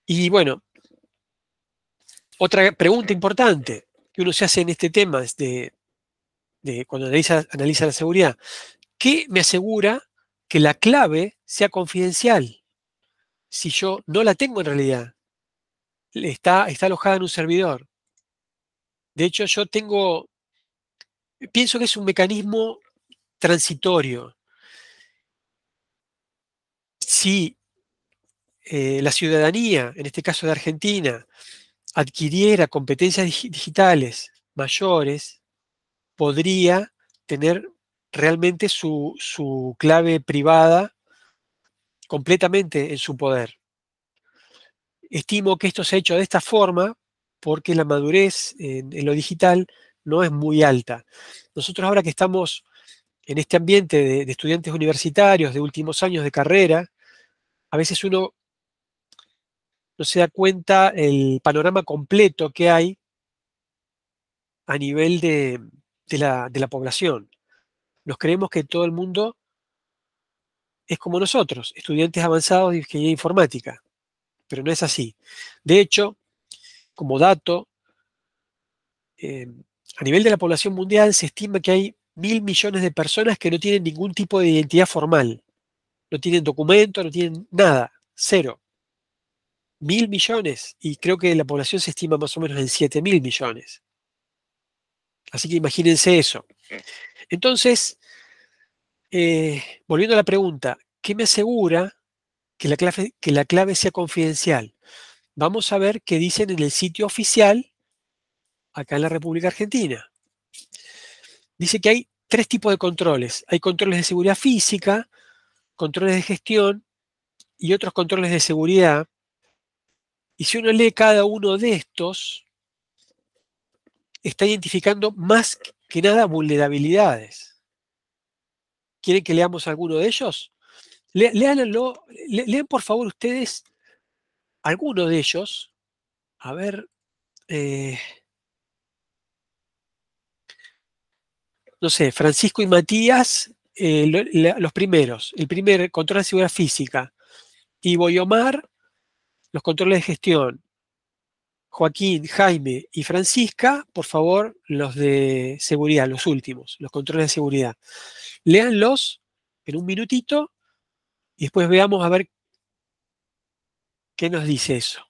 Y bueno, otra pregunta importante. que uno se hace en este tema de cuando analiza la seguridad. ¿Qué me asegura que la clave sea confidencial si yo no la tengo en realidad? Está alojada en un servidor. De hecho, pienso que es un mecanismo transitorio. Si la ciudadanía, en este caso de Argentina, adquiriera competencias digitales mayores, podría tener realmente su clave privada completamente en su poder. Estimo que esto se ha hecho de esta forma porque la madurez en lo digital no es muy alta. Nosotros ahora que estamos en este ambiente de estudiantes universitarios de últimos años de carrera, a veces uno no se da cuenta el panorama completo que hay a nivel de la población. Nos creemos que todo el mundo es como nosotros, estudiantes avanzados de ingeniería informática, pero no es así. De hecho, como dato, eh, a nivel de la población mundial se estima que hay 1.000 millones de personas que no tienen ningún tipo de identidad formal, no tienen documento, no tienen nada, cero. 1.000 millones, y creo que la población se estima más o menos en 7.000 millones. Así que imagínense eso. Entonces, volviendo a la pregunta, ¿qué me asegura que la clave sea confidencial? Vamos a ver qué dicen en el sitio oficial acá en la República Argentina. Dice que hay 3 tipos de controles. Hay controles de seguridad física, controles de gestión y otros controles de seguridad. Y si uno lee cada uno de estos, está identificando más que nada vulnerabilidades. ¿Quieren que leamos alguno de ellos? Lean por favor ustedes alguno de ellos. A ver, no sé, Francisco y Matías, los primeros. El primer, control de seguridad física. Ivo y Omar, los controles de gestión. Joaquín, Jaime y Francisca, por favor, los de seguridad, los últimos, los controles de seguridad. Léanlos en un minutito y después veamos a ver qué nos dice eso.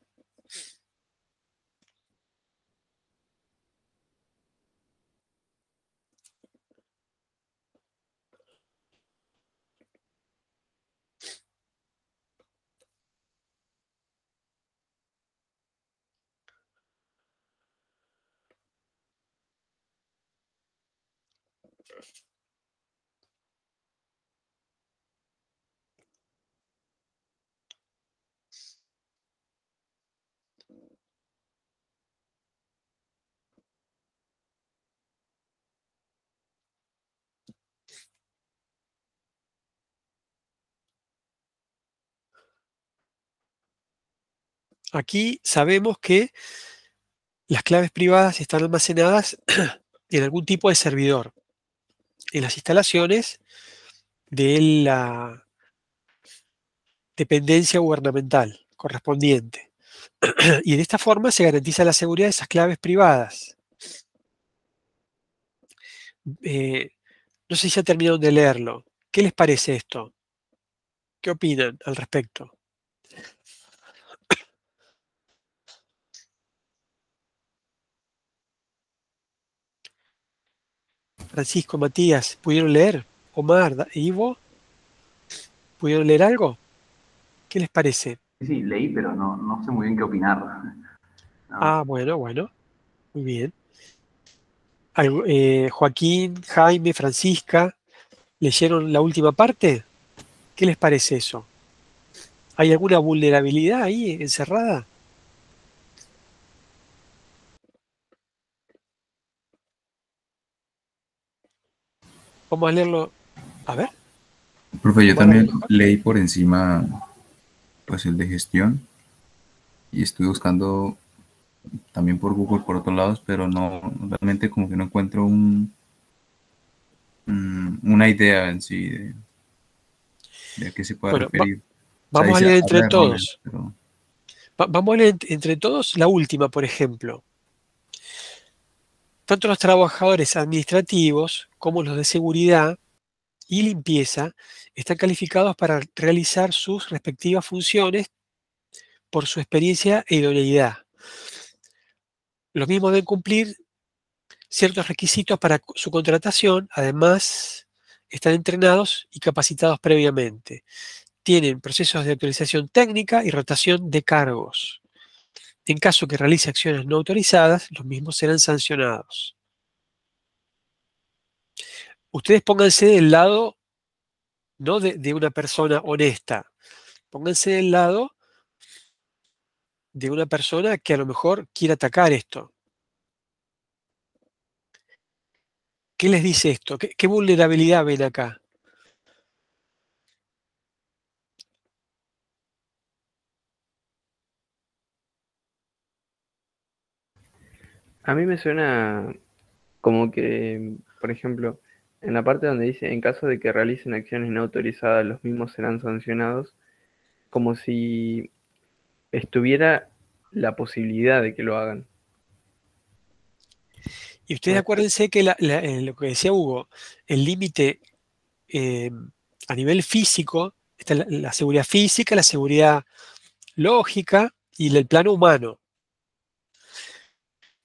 Aquí sabemos que las claves privadas están almacenadas en algún tipo de servidor, en las instalaciones de la dependencia gubernamental correspondiente. Y de esta forma se garantiza la seguridad de esas claves privadas. No sé si ya terminaron de leerlo. ¿Qué les parece esto? ¿Qué opinan al respecto? Francisco, Matías, ¿pudieron leer? Omar, Ivo, ¿pudieron leer algo? ¿Qué les parece? Sí, leí, pero no sé muy bien qué opinar. No. Ah, bueno, muy bien. Joaquín, Jaime, Francisca, ¿leyeron la última parte? ¿Qué les parece eso? ¿Hay alguna vulnerabilidad ahí encerrada? Vamos a leerlo. A ver. Profe, yo Omar, también ¿algo? leí por encima, pues, el de gestión y estuve buscando también por Google por otros lados, pero no, realmente como que no encuentro una idea en sí de a qué se puede Bueno, referir. O sea, vamos a dice, leer habla entre de roles, todos. pero Vamos a leer entre todos la última, por ejemplo. Tanto los trabajadores administrativos como los de seguridad y limpieza están calificados para realizar sus respectivas funciones por su experiencia e idoneidad. Los mismos deben cumplir ciertos requisitos para su contratación, además están entrenados y capacitados previamente. Tienen procesos de autorización técnica y rotación de cargos. En caso que realice acciones no autorizadas, los mismos serán sancionados. Ustedes pónganse del lado, no de una persona honesta, pónganse del lado de una persona que a lo mejor quiere atacar esto. ¿Qué les dice esto? ¿Qué vulnerabilidad ven acá? A mí me suena como que, por ejemplo, en la parte donde dice, en caso de que realicen acciones no autorizadas, los mismos serán sancionados, como si estuviera la posibilidad de que lo hagan. Y ustedes acuérdense que lo que decía Hugo, el límite a nivel físico, está la seguridad física, la seguridad lógica y el plano humano.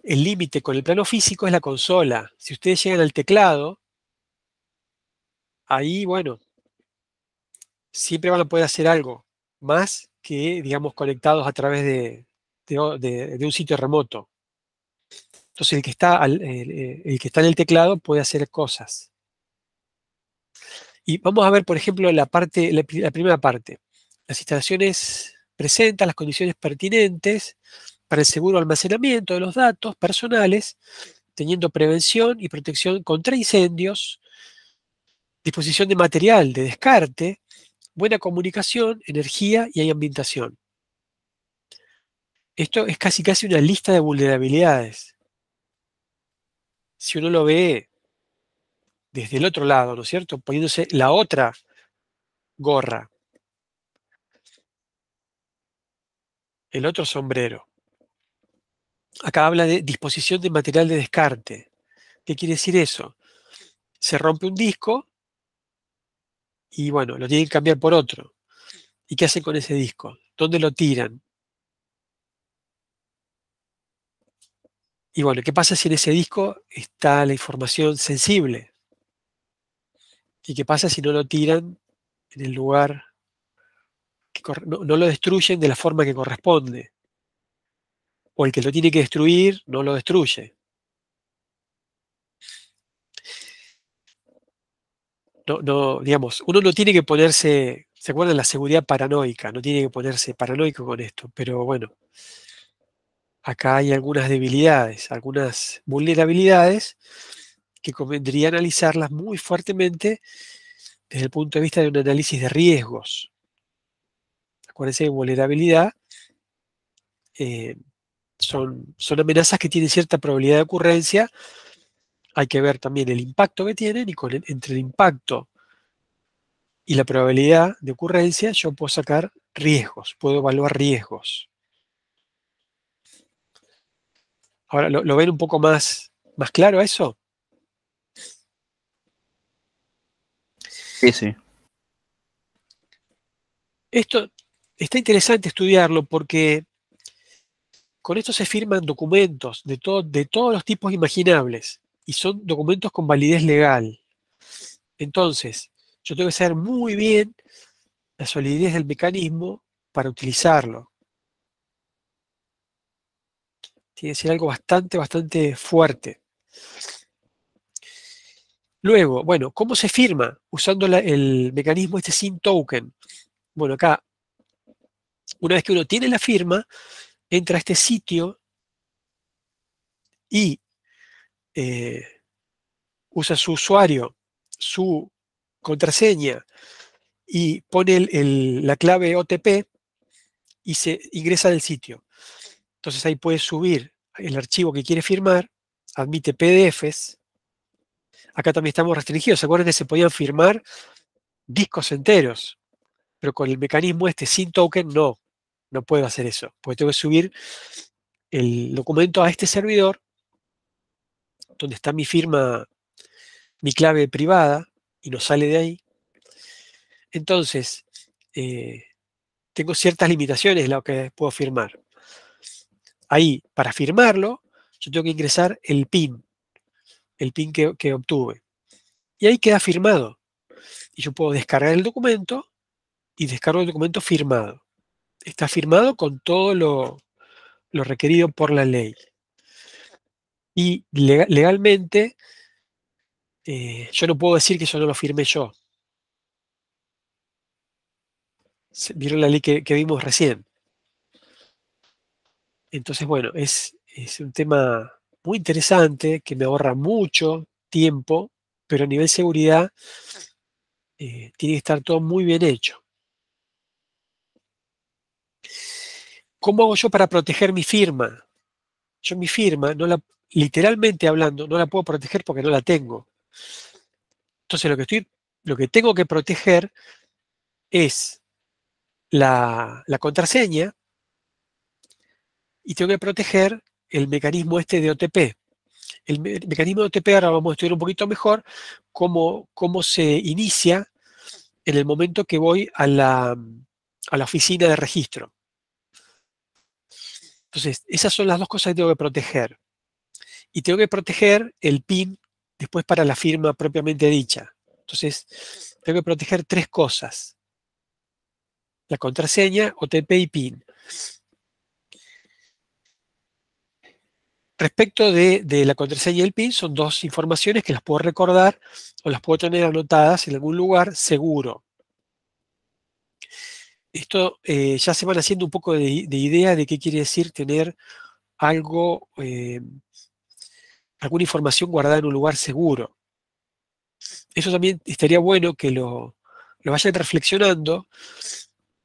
El límite con el plano físico es la consola. Si ustedes llegan al teclado, ahí, bueno, siempre van a poder hacer algo más que, digamos, conectados a través de un sitio remoto. Entonces, el que está en el teclado puede hacer cosas. Y vamos a ver, por ejemplo, la primera parte. Las instalaciones presentan las condiciones pertinentes para el seguro almacenamiento de los datos personales, teniendo prevención y protección contra incendios, disposición de material de descarte, buena comunicación, energía y ambientación. Esto es casi una lista de vulnerabilidades. Si uno lo ve desde el otro lado, ¿no es cierto? Poniéndose la otra gorra, el otro sombrero. Acá habla de disposición de material de descarte. ¿Qué quiere decir eso? Se rompe un disco y, bueno, lo tienen que cambiar por otro. ¿Y qué hacen con ese disco? ¿Dónde lo tiran? Y bueno, ¿qué pasa si en ese disco está la información sensible? ¿Y qué pasa si no lo tiran en el lugar no lo destruyen de la forma que corresponde? O el que lo tiene que destruir no lo destruye. No, digamos, uno no tiene que ponerse, ¿se acuerdan? La seguridad paranoica, no tiene que ponerse paranoico con esto, pero bueno, acá hay algunas debilidades, algunas vulnerabilidades que convendría analizarlas muy fuertemente desde el punto de vista de un análisis de riesgos. Acuérdense que vulnerabilidad son amenazas que tienen cierta probabilidad de ocurrencia. Hay que ver también el impacto que tienen y entre el impacto y la probabilidad de ocurrencia yo puedo sacar riesgos, puedo evaluar riesgos. Ahora, ¿lo ven un poco más claro eso? Sí, sí. Esto está interesante estudiarlo porque con esto se firman documentos de todos los tipos imaginables y son documentos con validez legal. Entonces, yo tengo que saber muy bien la solidez del mecanismo para utilizarlo. Tiene que ser algo bastante fuerte. Luego, bueno, ¿cómo se firma? Usando el mecanismo sin token. Bueno, acá, una vez que uno tiene la firma, entra a este sitio y usa su usuario, su contraseña y pone la clave OTP y se ingresa al sitio. Entonces ahí puede subir el archivo que quiere firmar, admite PDFs. Acá también estamos restringidos. ¿Se acuerdan que se podían firmar discos enteros? Pero con el mecanismo sin token no puedo hacer eso, porque tengo que subir el documento a este servidor donde está mi firma, mi clave privada, y no sale de ahí. Entonces, tengo ciertas limitaciones en lo que puedo firmar. Ahí, para firmarlo, yo tengo que ingresar el PIN que obtuve. Y ahí queda firmado. Y yo puedo descargar el documento y descargo el documento firmado. Está firmado con todo lo requerido por la ley. Y legalmente, yo no puedo decir que eso no lo firmé yo. ¿Vieron la ley que vimos recién? Entonces, bueno, es un tema muy interesante que me ahorra mucho tiempo, pero a nivel seguridad tiene que estar todo muy bien hecho. ¿Cómo hago yo para proteger mi firma? Yo mi firma, literalmente hablando, no la puedo proteger porque no la tengo. Entonces lo que tengo que proteger es la contraseña y tengo que proteger el mecanismo este de OTP. El mecanismo de OTP ahora vamos a estudiar un poquito mejor cómo se inicia en el momento que voy a la oficina de registro. Entonces, esas son las dos cosas que tengo que proteger. Y tengo que proteger el PIN después para la firma propiamente dicha. Entonces, tengo que proteger tres cosas: la contraseña, OTP y PIN. Respecto de la contraseña y el PIN, son dos informaciones que las puedo recordar o las puedo tener anotadas en algún lugar seguro. Esto ya se van haciendo un poco de idea de qué quiere decir tener algo, alguna información guardada en un lugar seguro. Eso también estaría bueno que lo vayan reflexionando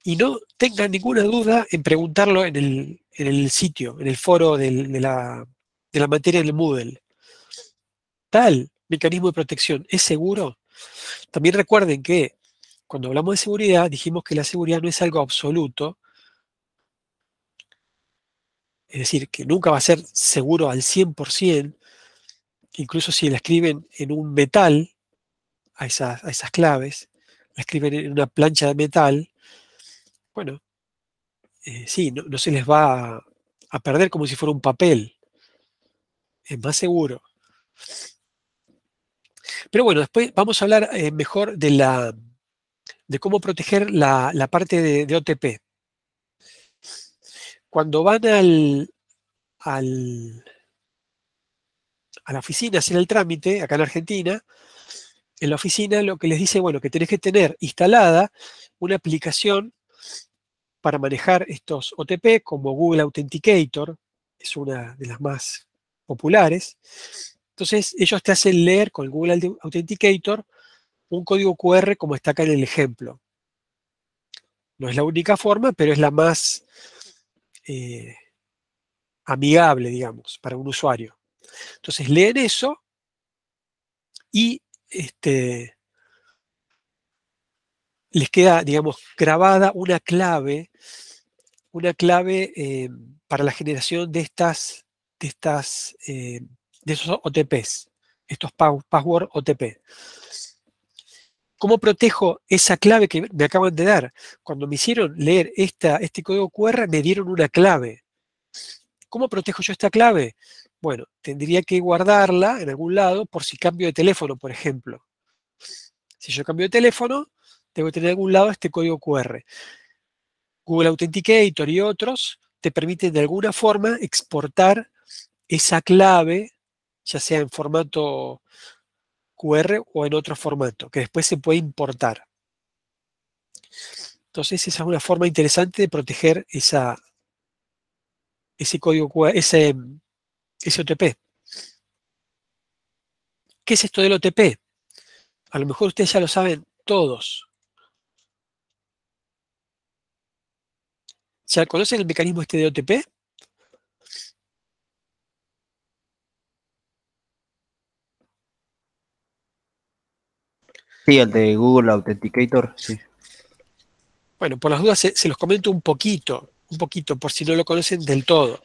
y no tengan ninguna duda en preguntarlo en el sitio, en el foro de la materia del Moodle. ¿Tal mecanismo de protección es seguro? También recuerden que cuando hablamos de seguridad, dijimos que la seguridad no es algo absoluto, es decir, que nunca va a ser seguro al 100%, incluso si la escriben en un metal, a esas claves, la escriben en una plancha de metal, bueno, sí, no se les va a perder como si fuera un papel, es más seguro. Pero bueno, después vamos a hablar mejor de cómo proteger la parte de OTP. Cuando van a la oficina a hacer el trámite, acá en Argentina, en la oficina lo que les dice, bueno, que tenés que tener instalada una aplicación para manejar estos OTP, como Google Authenticator, es una de las más populares. Entonces, ellos te hacen leer con el Google Authenticator un código QR como está acá en el ejemplo. No es la única forma, pero es la más amigable, digamos, para un usuario. Entonces, leen eso y les queda, digamos, grabada una clave para la generación de esos OTPs, estos password OTP. ¿Cómo protejo esa clave que me acaban de dar? Cuando me hicieron leer este código QR, me dieron una clave. ¿Cómo protejo yo esta clave? Bueno, tendría que guardarla en algún lado por si cambio de teléfono, por ejemplo. Si yo cambio de teléfono, tengo que tener en algún lado este código QR. Google Authenticator y otros te permiten de alguna forma exportar esa clave, ya sea en formato QR o en otro formato, que después se puede importar. Entonces esa es una forma interesante de proteger ese código QR, ese OTP. ¿Qué es esto del OTP? A lo mejor ustedes ya lo saben todos. ¿Ya conocen el mecanismo este de OTP? Sí, el de Google Authenticator, sí. Bueno, por las dudas se los comento un poquito, por si no lo conocen del todo.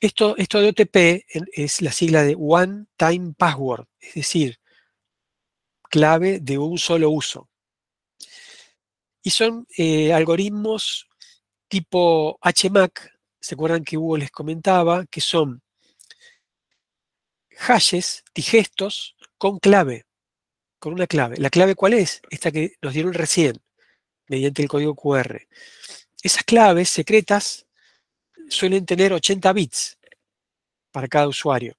Esto de OTP es la sigla de One Time Password, es decir, clave de un solo uso. Y son algoritmos tipo HMAC, ¿se acuerdan que Hugo les comentaba? Que son hashes, digestos, con clave, con una clave. ¿La clave cuál es? Esta que nos dieron recién, mediante el código QR. Esas claves secretas suelen tener 80 bits para cada usuario.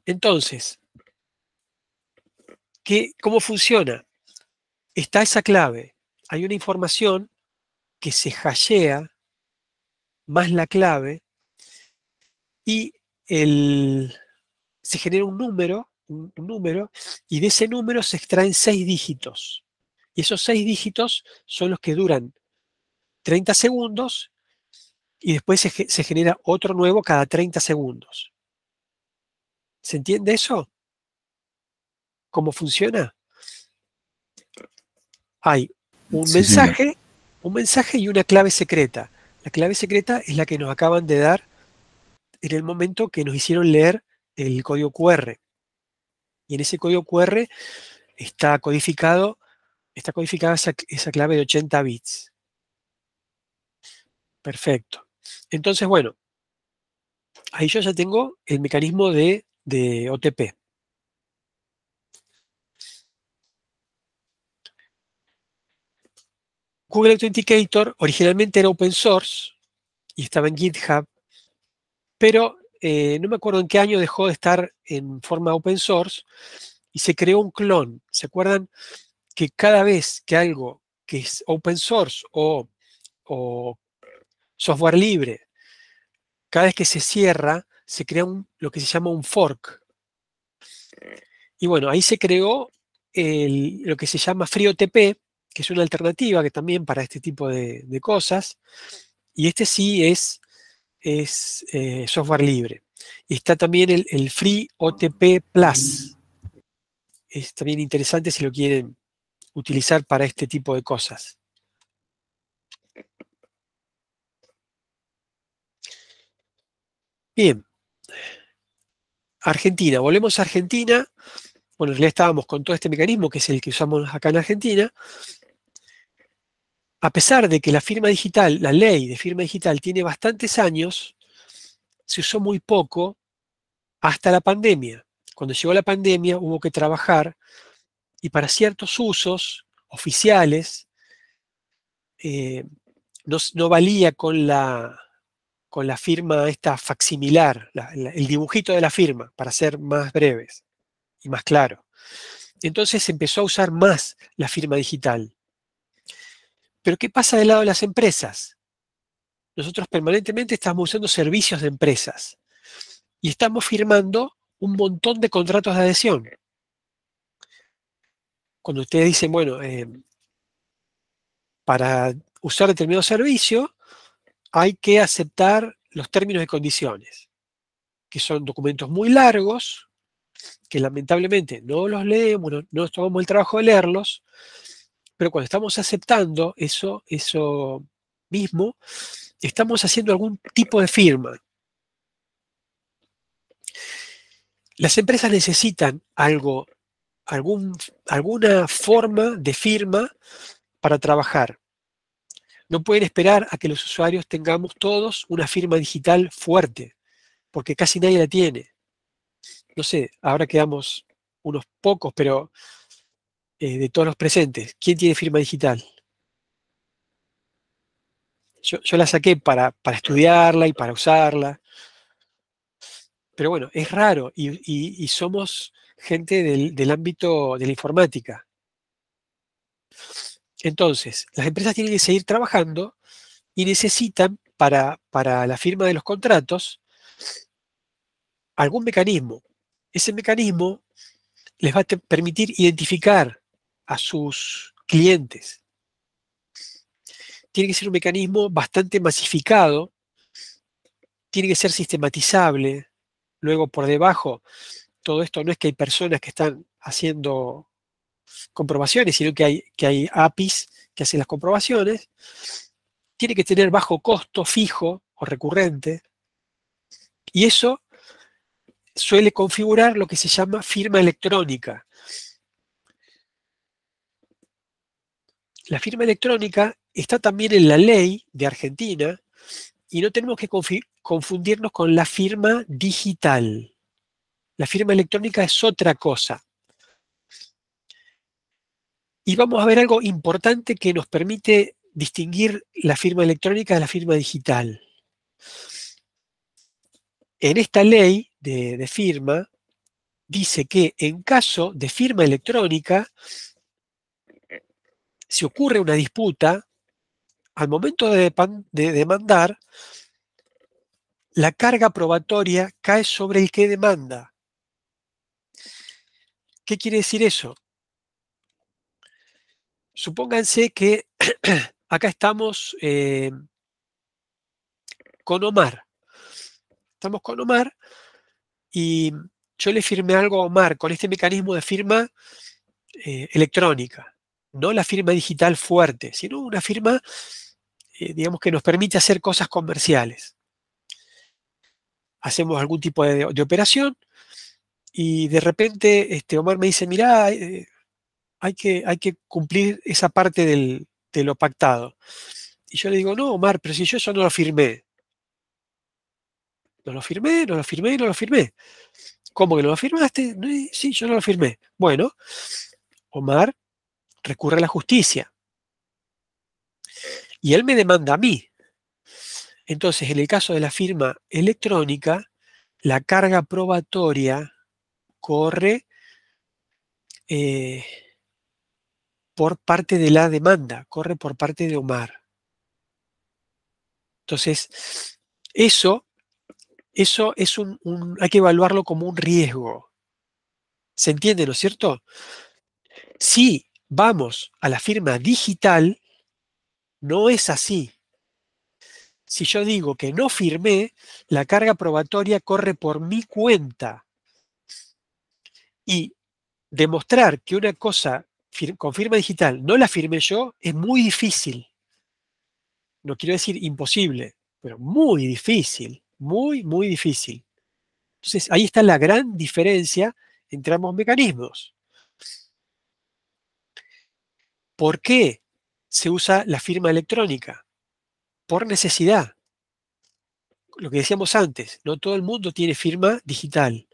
Entonces, ¿cómo funciona? Está esa clave. Hay una información que se hashea más la clave y se genera un número, y de ese número se extraen 6 dígitos. Y esos 6 dígitos son los que duran 30 segundos y después se genera otro nuevo cada 30 segundos. ¿Se entiende eso? ¿Cómo funciona? Hay un Sí, señor. mensaje y una clave secreta. La clave secreta es la que nos acaban de dar en el momento que nos hicieron leer el código QR. Y en ese código QR está codificada esa clave de 80 bits. Perfecto. Entonces, bueno, ahí yo ya tengo el mecanismo de OTP. Google Authenticator originalmente era open source y estaba en GitHub, pero no me acuerdo en qué año dejó de estar en forma open source y se creó un clon. ¿Se acuerdan que cada vez que algo que es open source o software libre, cada vez que se cierra, se crea lo que se llama un fork? Y bueno, ahí se creó lo que se llama FreeOTP, que es una alternativa que también para este tipo de cosas, y este sí es software libre. Y está también el FreeOTP Plus. Es también interesante si lo quieren utilizar para este tipo de cosas. Bien. Argentina, volvemos a Argentina. Bueno, en realidad estábamos con todo este mecanismo, que es el que usamos acá en Argentina. A pesar de que la firma digital, la ley de firma digital tiene bastantes años, se usó muy poco hasta la pandemia. Cuando llegó la pandemia hubo que trabajar y para ciertos usos oficiales no valía con la firma esta facsimilar, el dibujito de la firma, para ser más breves y más claro. Entonces se empezó a usar más la firma digital. Pero ¿qué pasa del lado de las empresas? Nosotros permanentemente estamos usando servicios de empresas y estamos firmando un montón de contratos de adhesión. Cuando ustedes dicen, bueno, para usar determinado servicio hay que aceptar los términos y condiciones, que son documentos muy largos, que lamentablemente no los leemos, no nos tomamos el trabajo de leerlos, pero cuando estamos aceptando eso mismo, estamos haciendo algún tipo de firma. Las empresas necesitan alguna forma de firma para trabajar. No pueden esperar a que los usuarios tengamos todos una firma digital fuerte, porque casi nadie la tiene. No sé, ahora quedamos unos pocos, pero de todos los presentes, ¿quién tiene firma digital? Yo la saqué para estudiarla y para usarla, pero bueno, es raro y somos gente del ámbito de la informática. Entonces, las empresas tienen que seguir trabajando y necesitan para la firma de los contratos algún mecanismo. Ese mecanismo les va a permitir identificar a sus clientes. Tiene que ser un mecanismo bastante masificado, tiene que ser sistematizable. Luego, por debajo, todo esto no es que hay personas que están haciendo comprobaciones, sino que hay APIs que hacen las comprobaciones. Tiene que tener bajo costo fijo, o recurrente, y eso suele configurar lo que se llama firma electrónica. La firma electrónica está también en la ley de Argentina y no tenemos que confundirnos con la firma digital. La firma electrónica es otra cosa. Y vamos a ver algo importante que nos permite distinguir la firma electrónica de la firma digital. En esta ley de firma dice que en caso de firma electrónica, si ocurre una disputa, al momento de demandar, la carga probatoria cae sobre el que demanda. ¿Qué quiere decir eso? Supónganse que acá estamos con Omar. Estamos con Omar y yo le firmé algo a Omar con este mecanismo de firma electrónica. No la firma digital fuerte, sino una firma, digamos, que nos permite hacer cosas comerciales. Hacemos algún tipo de operación y de repente Omar me dice, mirá, hay que cumplir esa parte de lo pactado. Y yo le digo, no, Omar, pero si yo eso no lo firmé. No lo firmé, no lo firmé, no lo firmé. ¿Cómo que no lo firmaste? Sí, yo no lo firmé. Bueno, Omar recurre a la justicia. Y él me demanda a mí. Entonces, en el caso de la firma electrónica, la carga probatoria corre por parte de la demanda, corre por parte de Omar. Entonces, eso es hay que evaluarlo como un riesgo. ¿Se entiende, no es cierto? Si vamos a la firma digital, no es así. Si yo digo que no firmé, la carga probatoria corre por mi cuenta. Y demostrar que una cosa con firma digital no la firmé yo es muy difícil. No quiero decir imposible, pero muy difícil. Muy, muy difícil. Entonces, ahí está la gran diferencia entre ambos mecanismos. ¿Por qué se usa la firma electrónica? Por necesidad. Lo que decíamos antes, no todo el mundo tiene firma digital.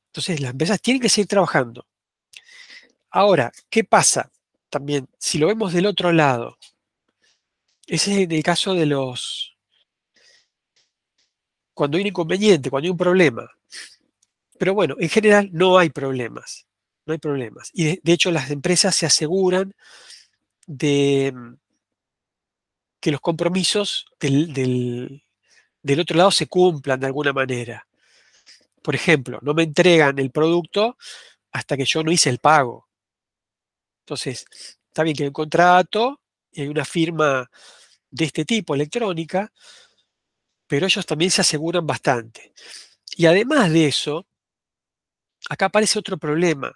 Entonces, las empresas tienen que seguir trabajando. Ahora, ¿qué pasa? También, si lo vemos del otro lado, ese es en el caso de cuando hay un inconveniente, cuando hay un problema. Pero bueno, en general no hay problemas. No hay problemas. Y de hecho las empresas se aseguran de que los compromisos del otro lado se cumplan de alguna manera. Por ejemplo, no me entregan el producto hasta que yo no hice el pago. Entonces, está bien que hay un contrato y hay una firma de este tipo electrónica, pero ellos también se aseguran bastante. Y además de eso, acá aparece otro problema,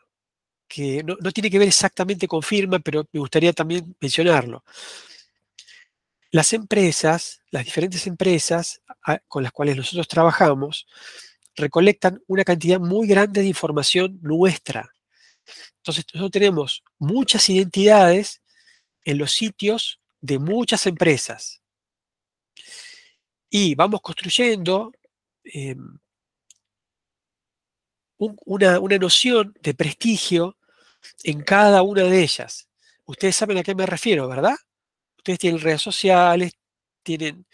que no tiene que ver exactamente con firma, pero me gustaría también mencionarlo. Las empresas, las diferentes empresas con las cuales nosotros trabajamos, recolectan una cantidad muy grande de información nuestra. Entonces, nosotros tenemos muchas identidades en los sitios de muchas empresas. Y vamos construyendo una noción de prestigio en cada una de ellas. Ustedes saben a qué me refiero, ¿verdad? Ustedes tienen redes sociales, tienen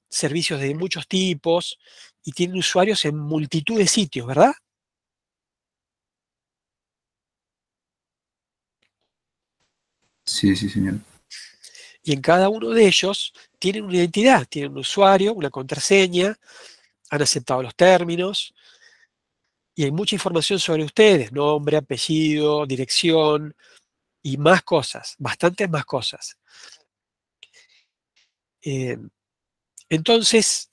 servicios de muchos tipos y tienen usuarios en multitud de sitios, ¿verdad? Sí, sí, señor. Y en cada uno de ellos tienen una identidad, tienen un usuario, una contraseña, han aceptado los términos y hay mucha información sobre ustedes, nombre, apellido, dirección y más cosas, bastantes más cosas. Entonces,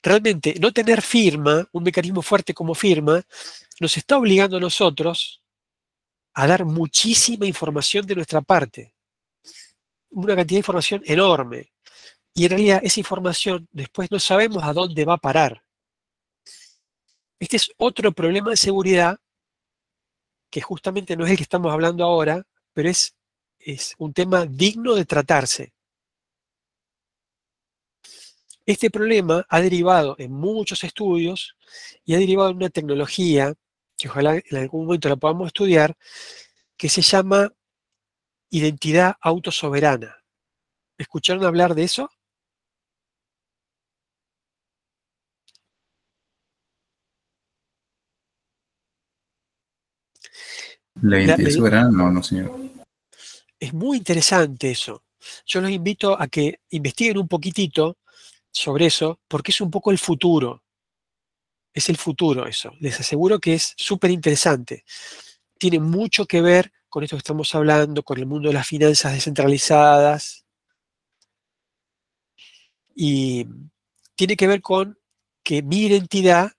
realmente no tener firma, un mecanismo fuerte como firma, nos está obligando a nosotros a dar muchísima información de nuestra parte. Una cantidad de información enorme. Y en realidad esa información después no sabemos a dónde va a parar. Este es otro problema de seguridad que justamente no es el que estamos hablando ahora, pero es un tema digno de tratarse. Este problema ha derivado en muchos estudios y ha derivado en una tecnología que ojalá en algún momento la podamos estudiar, que se llama identidad autosoberana. ¿Escucharon hablar de eso? La identidad soberana, no, no, señor. Es muy interesante eso. Yo los invito a que investiguen un poquitito sobre eso, porque es un poco el futuro. Es el futuro eso. Les aseguro que es súper interesante. Tiene mucho que ver con esto que estamos hablando, con el mundo de las finanzas descentralizadas. Y tiene que ver con que mi identidad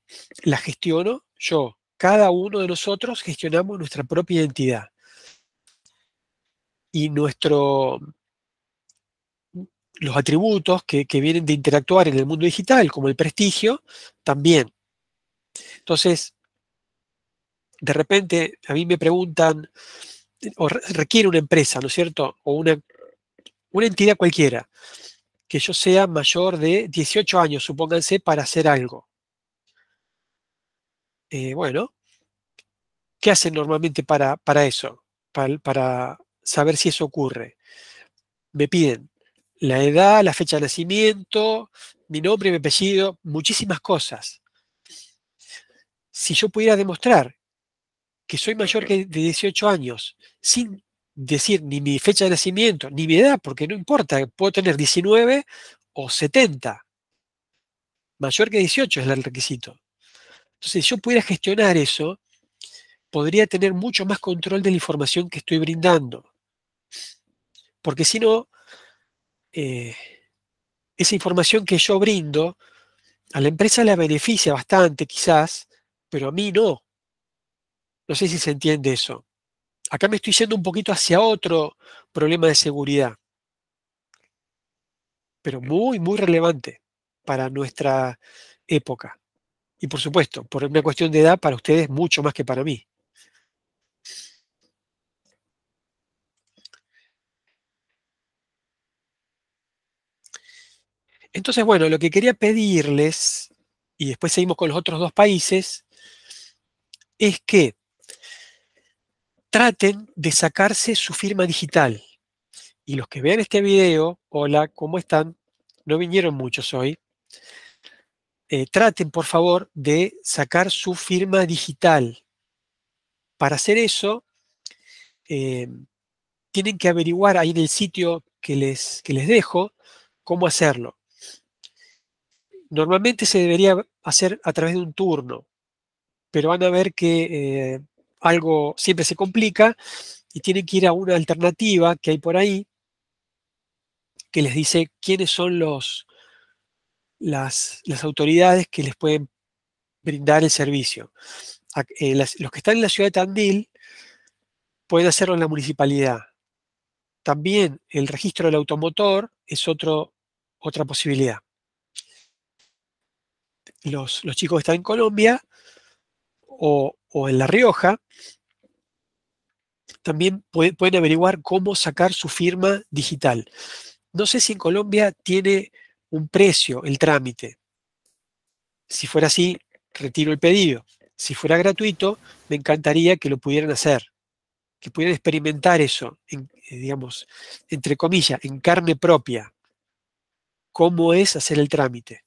la gestiono yo. Cada uno de nosotros gestionamos nuestra propia identidad. Y los atributos que vienen de interactuar en el mundo digital, como el prestigio, también. Entonces, de repente a mí me preguntan, o requiere una empresa, ¿no es cierto? O una entidad cualquiera, que yo sea mayor de 18 años, supónganse, para hacer algo. Bueno, ¿qué hacen normalmente para eso? Para saber si eso ocurre. Me piden la edad, la fecha de nacimiento, mi nombre, mi apellido, muchísimas cosas. Si yo pudiera demostrar que soy mayor que de 18 años, sin decir ni mi fecha de nacimiento, ni mi edad, porque no importa, puedo tener 19 o 70. Mayor que 18 es el requisito. Entonces, si yo pudiera gestionar eso, podría tener mucho más control de la información que estoy brindando. Porque si no, esa información que yo brindo, a la empresa la beneficia bastante quizás, pero a mí no. No sé si se entiende eso. Acá me estoy yendo un poquito hacia otro problema de seguridad, pero muy, muy relevante para nuestra época. Y por supuesto, por una cuestión de edad, para ustedes mucho más que para mí. Entonces, bueno, lo que quería pedirles, y después seguimos con los otros dos países, es que traten de sacarse su firma digital. Y los que vean este video, hola, ¿cómo están? No vinieron muchos hoy. Traten, por favor, de sacar su firma digital. Para hacer eso, tienen que averiguar ahí en el sitio que les dejo cómo hacerlo. Normalmente se debería hacer a través de un turno, pero van a ver que algo siempre se complica y tienen que ir a una alternativa que hay por ahí que les dice quiénes son las autoridades que les pueden brindar el servicio. Los que están en la ciudad de Tandil pueden hacerlo en la municipalidad. También el registro del automotor es otra posibilidad. Los chicos que están en Colombia o en La Rioja también pueden averiguar cómo sacar su firma digital. No sé si en Colombia tiene un precio el trámite. Si fuera así, retiro el pedido. Si fuera gratuito, me encantaría que lo pudieran hacer, que pudieran experimentar eso, digamos, entre comillas, en carne propia, cómo es hacer el trámite.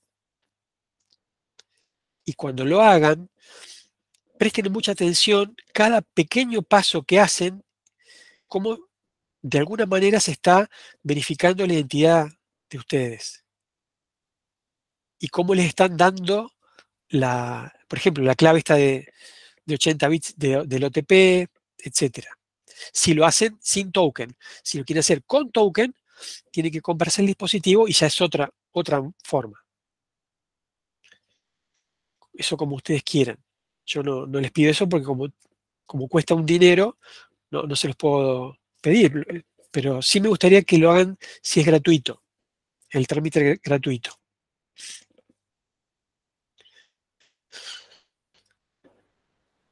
Y cuando lo hagan, presten mucha atención cada pequeño paso que hacen, cómo de alguna manera se está verificando la identidad de ustedes. Y cómo les están dando por ejemplo, la clave está de 80 bits del OTP, etc. Si lo hacen sin token, si lo quieren hacer con token, tienen que comprarse el dispositivo y ya es otra forma. Eso como ustedes quieran. Yo no les pido eso porque como cuesta un dinero, no se los puedo pedir. Pero sí me gustaría que lo hagan si es gratuito. el trámite gratuito.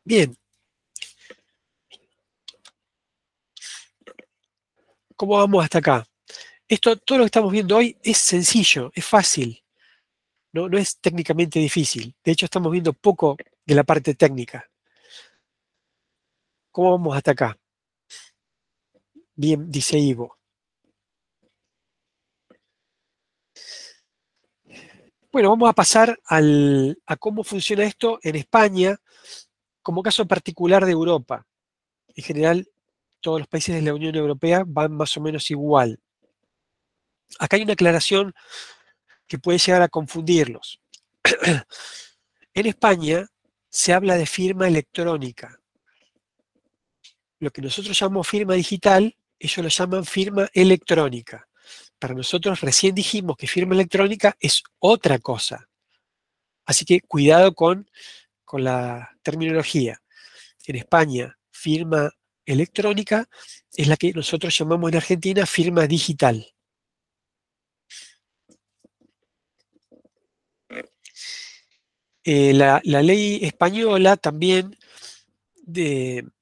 Bien. ¿Cómo vamos hasta acá? Todo lo que estamos viendo hoy es sencillo, es fácil. No es técnicamente difícil. De hecho, estamos viendo poco de la parte técnica. ¿Cómo vamos hasta acá? Bien, dice Ivo. Bueno, vamos a pasar a cómo funciona esto en España, como caso particular de Europa. En general, todos los países de la Unión Europea van más o menos igual. Acá hay una aclaración que puede llegar a confundirlos. En España se habla de firma electrónica. Lo que nosotros llamamos firma digital, ellos lo llaman firma electrónica. Para nosotros recién dijimos que firma electrónica es otra cosa. Así que cuidado con la terminología. En España, firma electrónica es la que nosotros llamamos en Argentina firma digital. La ley española también,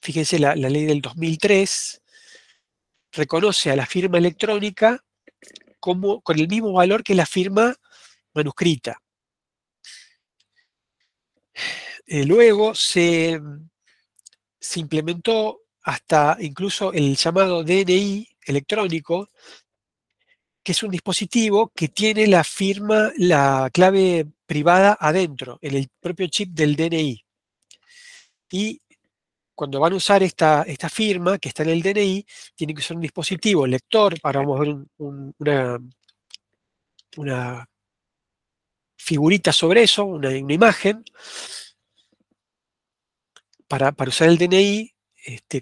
fíjense, la ley del 2003, reconoce a la firma electrónica con el mismo valor que la firma manuscrita. Luego se implementó hasta incluso el llamado DNI electrónico, que es un dispositivo que tiene la clave privada adentro, en el propio chip del DNI. Y cuando van a usar esta firma que está en el DNI, tienen que usar un dispositivo lector. Ahora vamos a ver una figurita sobre eso, una imagen. Para usar el DNI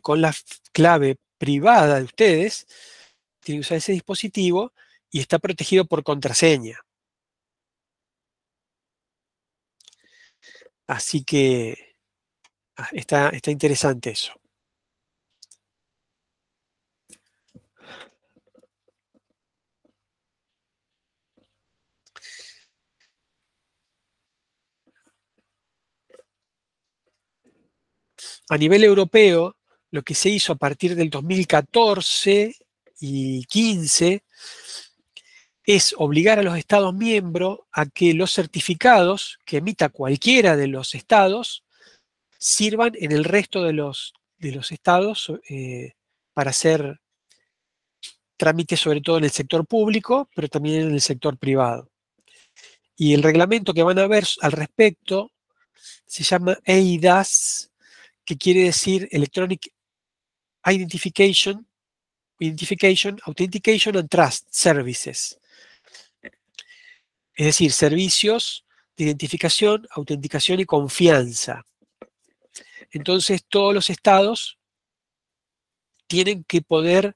con la clave privada de ustedes, tienen que usar ese dispositivo y está protegido por contraseña. Así que está interesante eso. A nivel europeo, lo que se hizo a partir del 2014 y 15 es obligar a los Estados miembros a que los certificados que emita cualquiera de los estados sirvan en el resto de los estados para hacer trámites, sobre todo en el sector público, pero también en el sector privado. Y el reglamento que van a ver al respecto se llama eIDAS, que quiere decir Electronic Identification, Authentication and Trust Services. Es decir, servicios de identificación, autenticación y confianza. Entonces, todos los estados tienen que poder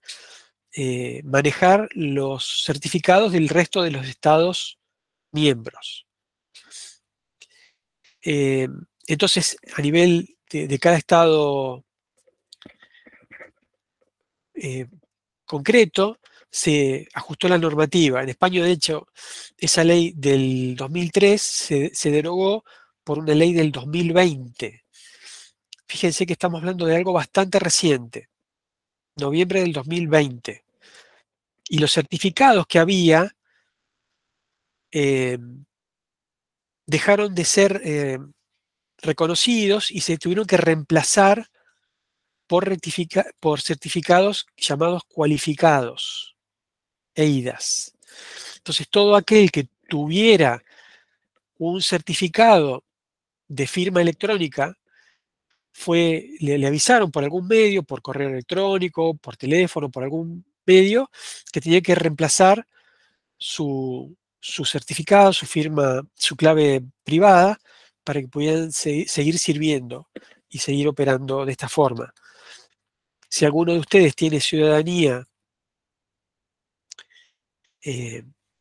manejar los certificados del resto de los estados miembros. Entonces, a nivel de cada estado concreto, se ajustó la normativa. En España, de hecho, esa ley del 2003 se derogó por una ley del 2020. Fíjense que estamos hablando de algo bastante reciente, noviembre del 2020. Y los certificados que había dejaron de ser reconocidos y se tuvieron que reemplazar por certificados llamados cualificados, eIDAS. Entonces, todo aquel que tuviera un certificado de firma electrónica, le avisaron por algún medio, por correo electrónico, por teléfono, por algún medio, que tenía que reemplazar su certificado, su firma, su clave privada, para que pudieran seguir sirviendo y seguir operando de esta forma. Si alguno de ustedes tiene ciudadanía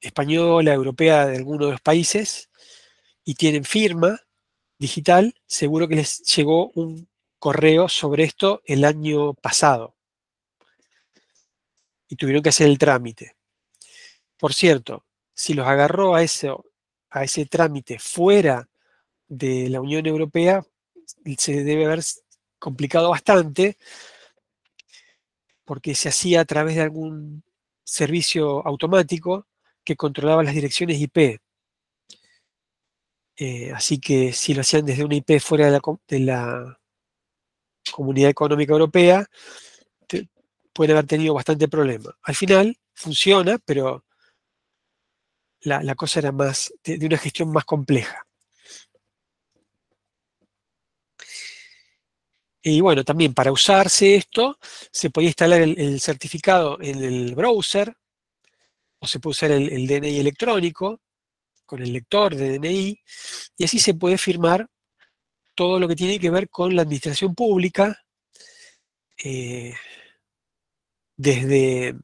española, europea, de alguno de los países, y tienen firma digital, seguro que les llegó un correo sobre esto el año pasado. Y tuvieron que hacer el trámite. Por cierto, si los agarró a ese trámite fuera de la Unión Europea, se debe haber complicado bastante, porque se hacía a través de algún servicio automático que controlaba las direcciones IP. Así que si lo hacían desde una IP fuera de la Comunidad Económica Europea, pueden haber tenido bastante problema. Al final funciona, pero la cosa era más de una gestión más compleja. Y bueno, también para usarse esto, se podía instalar el certificado en el browser, o se puede usar el DNI electrónico, con el lector de DNI, y así se puede firmar todo lo que tiene que ver con la administración pública, desde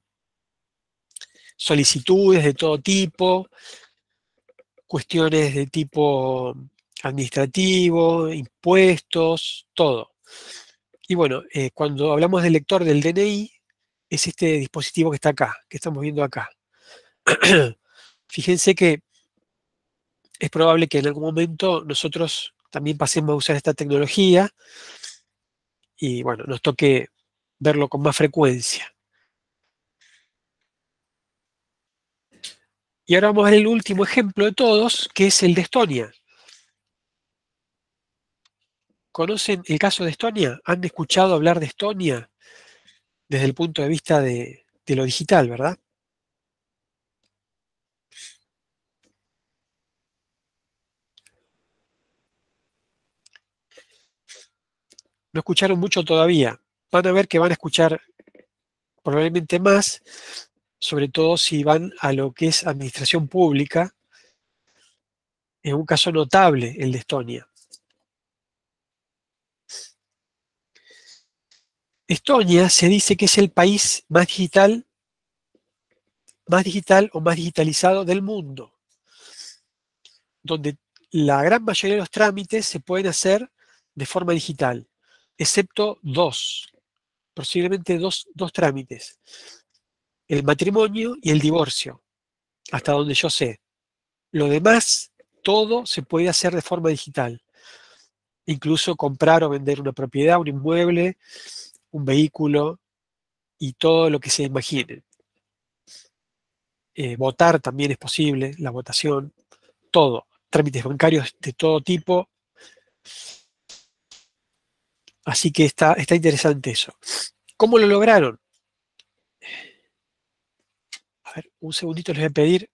solicitudes de todo tipo, cuestiones de tipo administrativo, impuestos, todo. Y bueno, cuando hablamos del lector del DNI, es este dispositivo que está acá, que estamos viendo acá. Fíjense que es probable que en algún momento nosotros también pasemos a usar esta tecnología y bueno, nos toque verlo con más frecuencia. Y ahora vamos a ver el último ejemplo de todos, que es el de Estonia. ¿Conocen el caso de Estonia? ¿Han escuchado hablar de Estonia desde el punto de vista de lo digital, verdad? No escucharon mucho todavía. Van a ver que van a escuchar probablemente más, sobre todo si van a lo que es administración pública. Es un caso notable el de Estonia. Estonia se dice que es el país más digital o más digitalizado del mundo, donde la gran mayoría de los trámites se pueden hacer de forma digital, excepto posiblemente dos trámites: el matrimonio y el divorcio, hasta donde yo sé. Lo demás, todo se puede hacer de forma digital. Incluso comprar o vender una propiedad, un inmueble, un vehículo y todo lo que se imaginen. Votar también es posible, la votación, todo. Trámites bancarios de todo tipo. Así que está interesante eso. ¿Cómo lo lograron? A ver, un segundito les voy a pedir.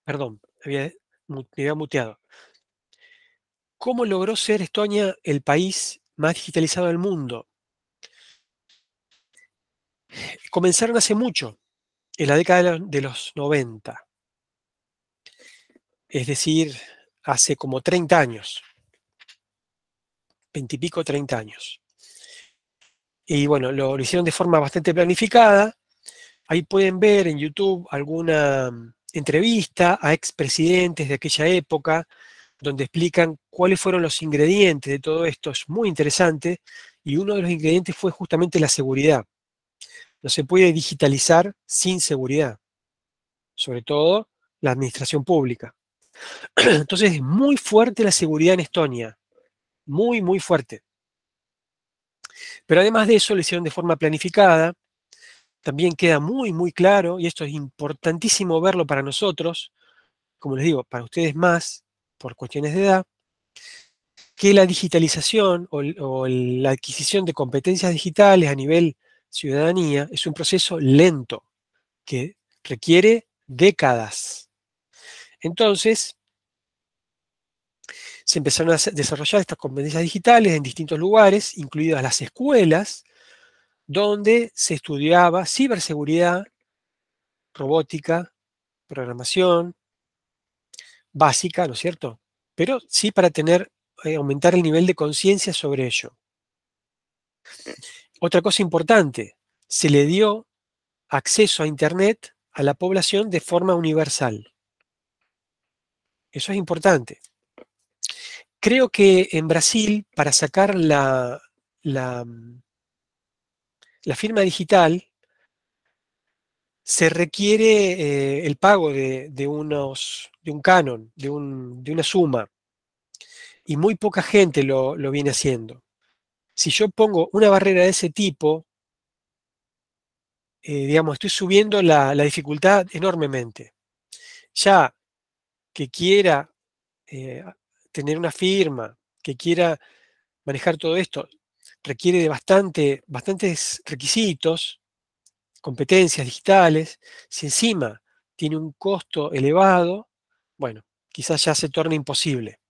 Perdón, me había muteado. ¿Cómo logró ser Estonia el país más digitalizado del mundo? Comenzaron hace mucho, en la década de los 90. Es decir, hace como 30 años. 20 y pico, 30 años. Y bueno, lo hicieron de forma bastante planificada. Ahí pueden ver en YouTube alguna entrevista a expresidentes de aquella época, donde explican cuáles fueron los ingredientes de todo esto. Es muy interesante. Y uno de los ingredientes fue justamente la seguridad. No se puede digitalizar sin seguridad, sobre todo la administración pública. Entonces es muy fuerte la seguridad en Estonia, muy, muy fuerte. Pero además de eso lo hicieron de forma planificada, también queda muy, muy claro, y esto es importantísimo verlo para nosotros, como les digo, para ustedes más, por cuestiones de edad, que la digitalización o la adquisición de competencias digitales a nivel ciudadanía es un proceso lento, que requiere décadas. Entonces, se empezaron a desarrollar estas competencias digitales en distintos lugares, incluidas las escuelas, donde se estudiaba ciberseguridad, robótica, programación básica, ¿no es cierto? Pero sí para aumentar el nivel de conciencia sobre ello. Otra cosa importante, se le dio acceso a Internet a la población de forma universal. Eso es importante. Creo que en Brasil, para sacar la firma digital, se requiere el pago de un canon, de una suma, y muy poca gente lo viene haciendo. Si yo pongo una barrera de ese tipo, digamos, estoy subiendo la dificultad enormemente. Ya que quiera tener una firma, que quiera manejar todo esto, requiere de bastantes requisitos, competencias digitales. Si encima tiene un costo elevado, bueno, quizás ya se torne imposible.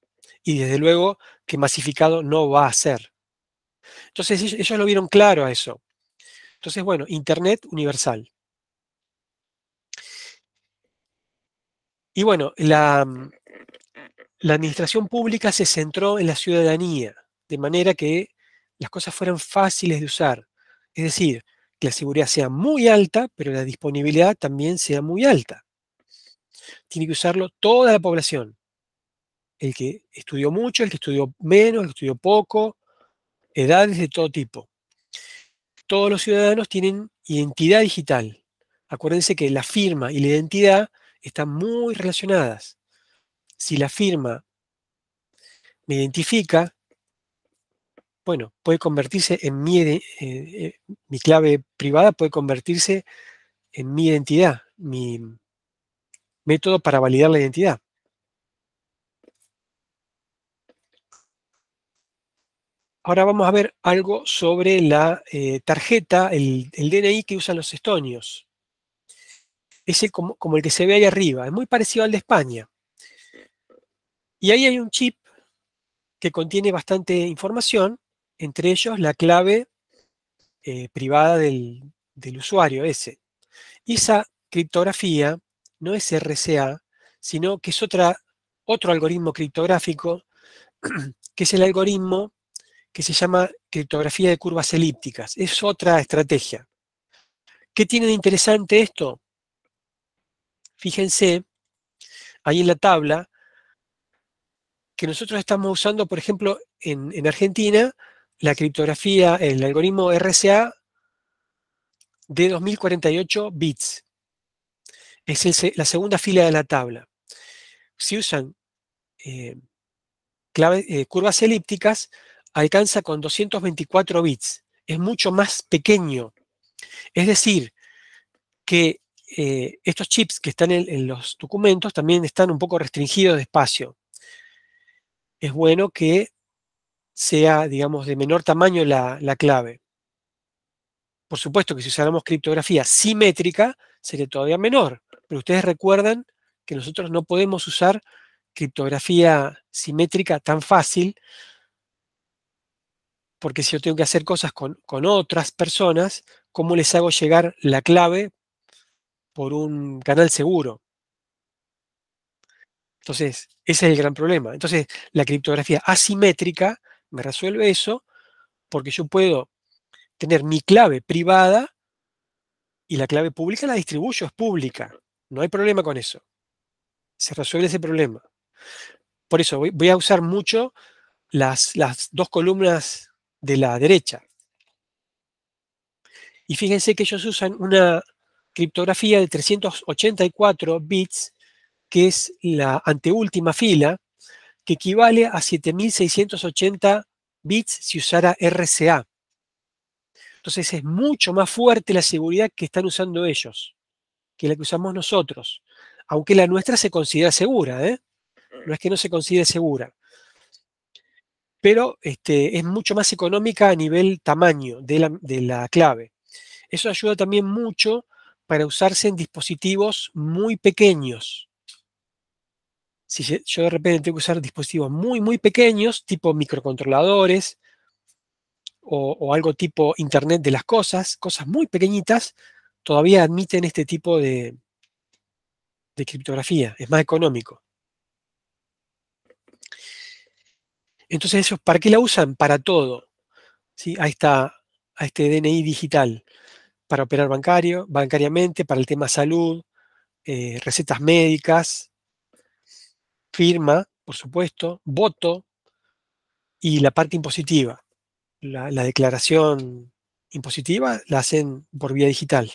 Y desde luego que masificado no va a ser. Entonces ellos lo vieron claro a eso. Entonces, bueno, Internet universal. Y bueno, la administración pública se centró en la ciudadanía, de manera que las cosas fueran fáciles de usar. Es decir, que la seguridad sea muy alta, pero la disponibilidad también sea muy alta. Tiene que usarlo toda la población. El que estudió mucho, el que estudió menos, el que estudió poco, edades de todo tipo. Todos los ciudadanos tienen identidad digital. Acuérdense que la firma y la identidad están muy relacionadas. Si la firma me identifica, bueno, puede convertirse en mi clave privada puede convertirse en mi identidad, mi método para validar la identidad. Ahora vamos a ver algo sobre la tarjeta, el DNI que usan los estonios. Ese como el que se ve ahí arriba, es muy parecido al de España. Y ahí hay un chip que contiene bastante información, entre ellos la clave privada del usuario ese. Y esa criptografía no es RSA, sino que es otro algoritmo criptográfico, que es el algoritmo que se llama criptografía de curvas elípticas. Es otra estrategia. ¿Qué tiene de interesante esto? Fíjense, ahí en la tabla, que nosotros estamos usando, por ejemplo, en Argentina, la criptografía, el algoritmo RSA de 2048 bits. Es la segunda fila de la tabla. Si usan curvas elípticas, alcanza con 224 bits. Es mucho más pequeño. Es decir, que estos chips que están en los documentos también están un poco restringidos de espacio. Es bueno que sea, digamos, de menor tamaño la clave. Por supuesto que si usáramos criptografía simétrica, sería todavía menor. Pero ustedes recuerdan que nosotros no podemos usar criptografía simétrica tan fácil, porque si yo tengo que hacer cosas con otras personas, ¿cómo les hago llegar la clave por un canal seguro? Entonces, ese es el gran problema. Entonces, la criptografía asimétrica me resuelve eso, porque yo puedo tener mi clave privada y la clave pública la distribuyo, es pública. No hay problema con eso. Se resuelve ese problema. Por eso voy a usar mucho las dos columnas de la derecha. Y fíjense que ellos usan una criptografía de 384 bits, que es la anteúltima fila, que equivale a 7680 bits si usara RSA. Entonces es mucho más fuerte la seguridad que están usando ellos, que la que usamos nosotros. Aunque la nuestra se considera segura, ¿eh? No es que no se considere segura. Pero es mucho más económica a nivel tamaño de la clave. Eso ayuda también mucho para usarse en dispositivos muy pequeños. Si yo de repente tengo que usar dispositivos muy, muy pequeños, tipo microcontroladores o algo tipo Internet de las cosas muy pequeñitas, todavía admiten este tipo de criptografía. Es más económico. Entonces, ¿eso para qué la usan? Para todo. ¿Sí? Ahí está, a este DNI digital, para operar bancariamente, para el tema salud, recetas médicas, firma, por supuesto, voto y la parte impositiva. La declaración impositiva la hacen por vía digital.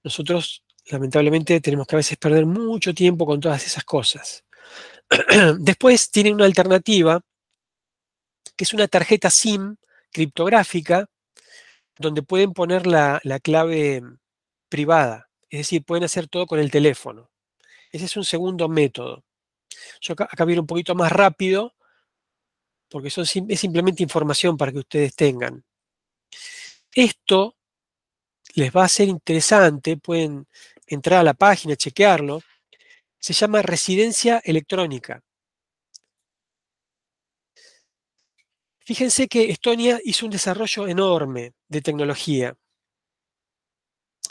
Nosotros, lamentablemente, tenemos que a veces perder mucho tiempo con todas esas cosas. Después tienen una alternativa, que es una tarjeta SIM criptográfica, donde pueden poner la clave privada. Es decir, pueden hacer todo con el teléfono. Ese es un segundo método. Yo acá viene un poquito más rápido, porque es simplemente información para que ustedes tengan. Esto les va a ser interesante, pueden entrar a la página, chequearlo. Se llama residencia electrónica. Fíjense que Estonia hizo un desarrollo enorme de tecnología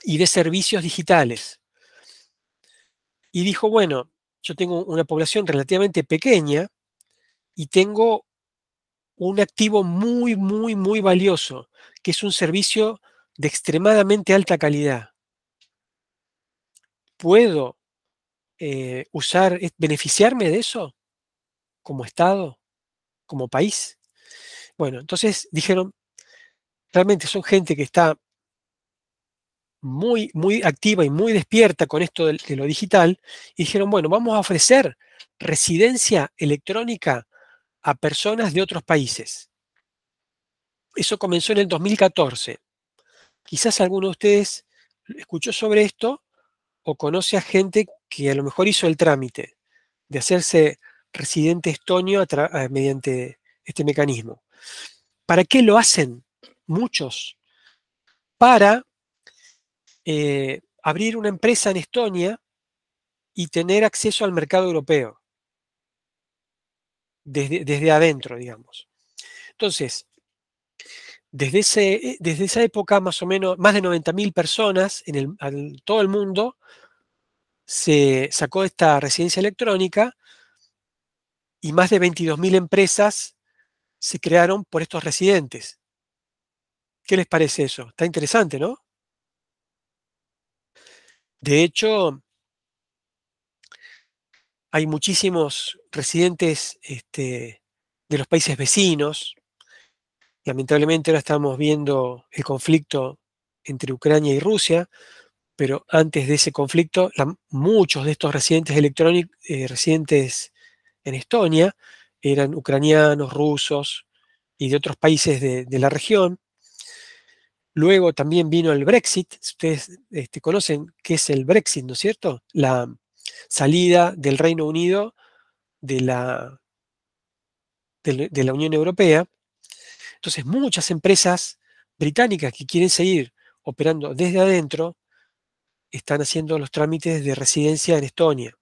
y de servicios digitales. Y dijo, bueno, yo tengo una población relativamente pequeña y tengo un activo muy, muy, muy valioso, que es un servicio de extremadamente alta calidad. ¿Puedo beneficiarme de eso como Estado, como país? Bueno, entonces dijeron, realmente son gente que está muy, muy activa y muy despierta con esto de lo digital, y dijeron, bueno, vamos a ofrecer residencia electrónica a personas de otros países. Eso comenzó en el 2014. Quizás alguno de ustedes escuchó sobre esto o conoce a gente que a lo mejor hizo el trámite de hacerse residente estonio mediante este mecanismo. ¿Para qué lo hacen muchos? Para abrir una empresa en Estonia y tener acceso al mercado europeo, desde adentro, digamos. Entonces, desde esa época, más o menos, más de 90.000 personas en todo el mundo se sacó esta residencia electrónica y más de 22.000 empresas se crearon por estos residentes. ¿Qué les parece eso? Está interesante, ¿no? De hecho, hay muchísimos residentes de los países vecinos. Lamentablemente ahora estamos viendo el conflicto entre Ucrania y Rusia, pero antes de ese conflicto, muchos de estos residentes residentes en Estonia eran ucranianos, rusos y de otros países de la región. Luego también vino el Brexit. Ustedes conocen qué es el Brexit, ¿no es cierto? La salida del Reino Unido de la Unión Europea. Entonces, muchas empresas británicas que quieren seguir operando desde adentro están haciendo los trámites de residencia en Estonia.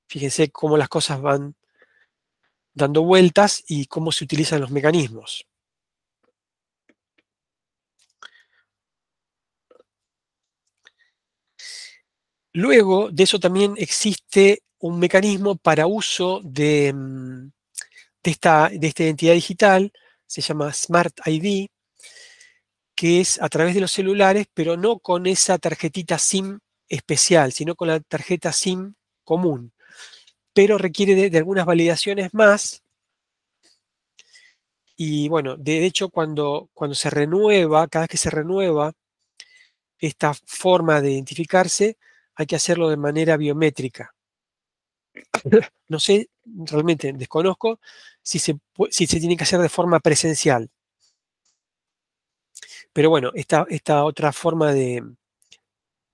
Fíjense cómo las cosas van dando vueltas y cómo se utilizan los mecanismos. Luego de eso también existe un mecanismo para uso de esta identidad digital, se llama Smart ID, que es a través de los celulares, pero no con esa tarjetita SIM especial, sino con la tarjeta SIM común. Pero requiere de algunas validaciones más. Y bueno, de hecho, cuando se renueva, cada vez que se renueva esta forma de identificarse, hay que hacerlo de manera biométrica. No sé realmente desconozco si se tiene que hacer de forma presencial. Pero bueno, esta otra forma de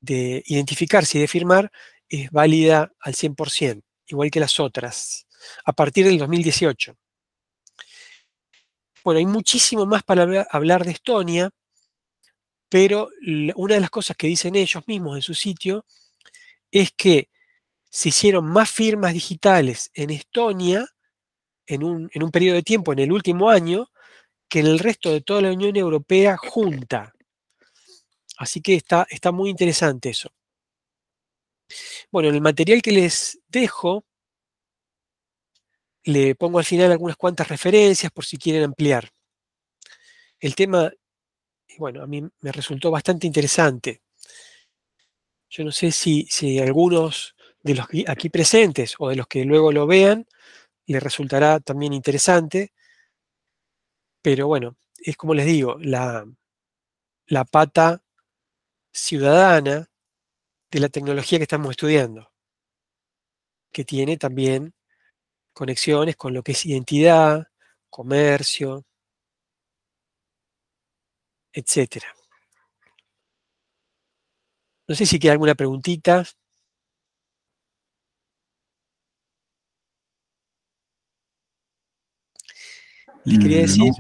identificarse y de firmar es válida al 100%, igual que las otras, a partir del 2018. Bueno, hay muchísimo más para hablar de Estonia, pero una de las cosas que dicen ellos mismos en su sitio es que se hicieron más firmas digitales en Estonia en un periodo de tiempo, en el último año, que en el resto de toda la Unión Europea junta. Así que está muy interesante eso. Bueno, en el material que les dejo, le pongo al final algunas cuantas referencias por si quieren ampliar. El tema, bueno, a mí me resultó bastante interesante. Yo no sé si algunos de los aquí presentes o de los que luego lo vean, les resultará también interesante. Pero bueno, es como les digo, la pata ciudadana de la tecnología que estamos estudiando, que tiene también conexiones con lo que es identidad, comercio, etcétera. No sé si queda alguna preguntita. Les quería decir...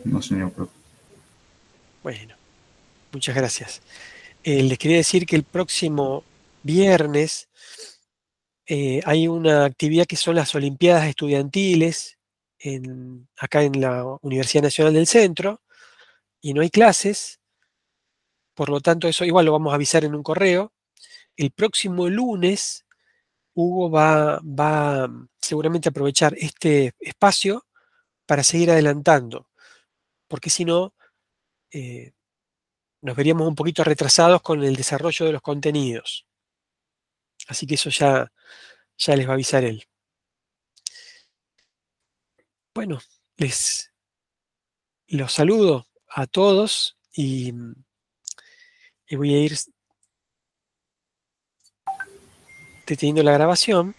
No, señor profe. Bueno, muchas gracias. Les quería decir que el próximo viernes hay una actividad que son las Olimpiadas Estudiantiles acá en la Universidad Nacional del Centro, y no hay clases, por lo tanto eso igual lo vamos a avisar en un correo. El próximo lunes Hugo va seguramente a aprovechar este espacio para seguir adelantando, porque si no, nos veríamos un poquito retrasados con el desarrollo de los contenidos. Así que eso ya les va a avisar él. Bueno, los saludo a todos y voy a ir deteniendo la grabación.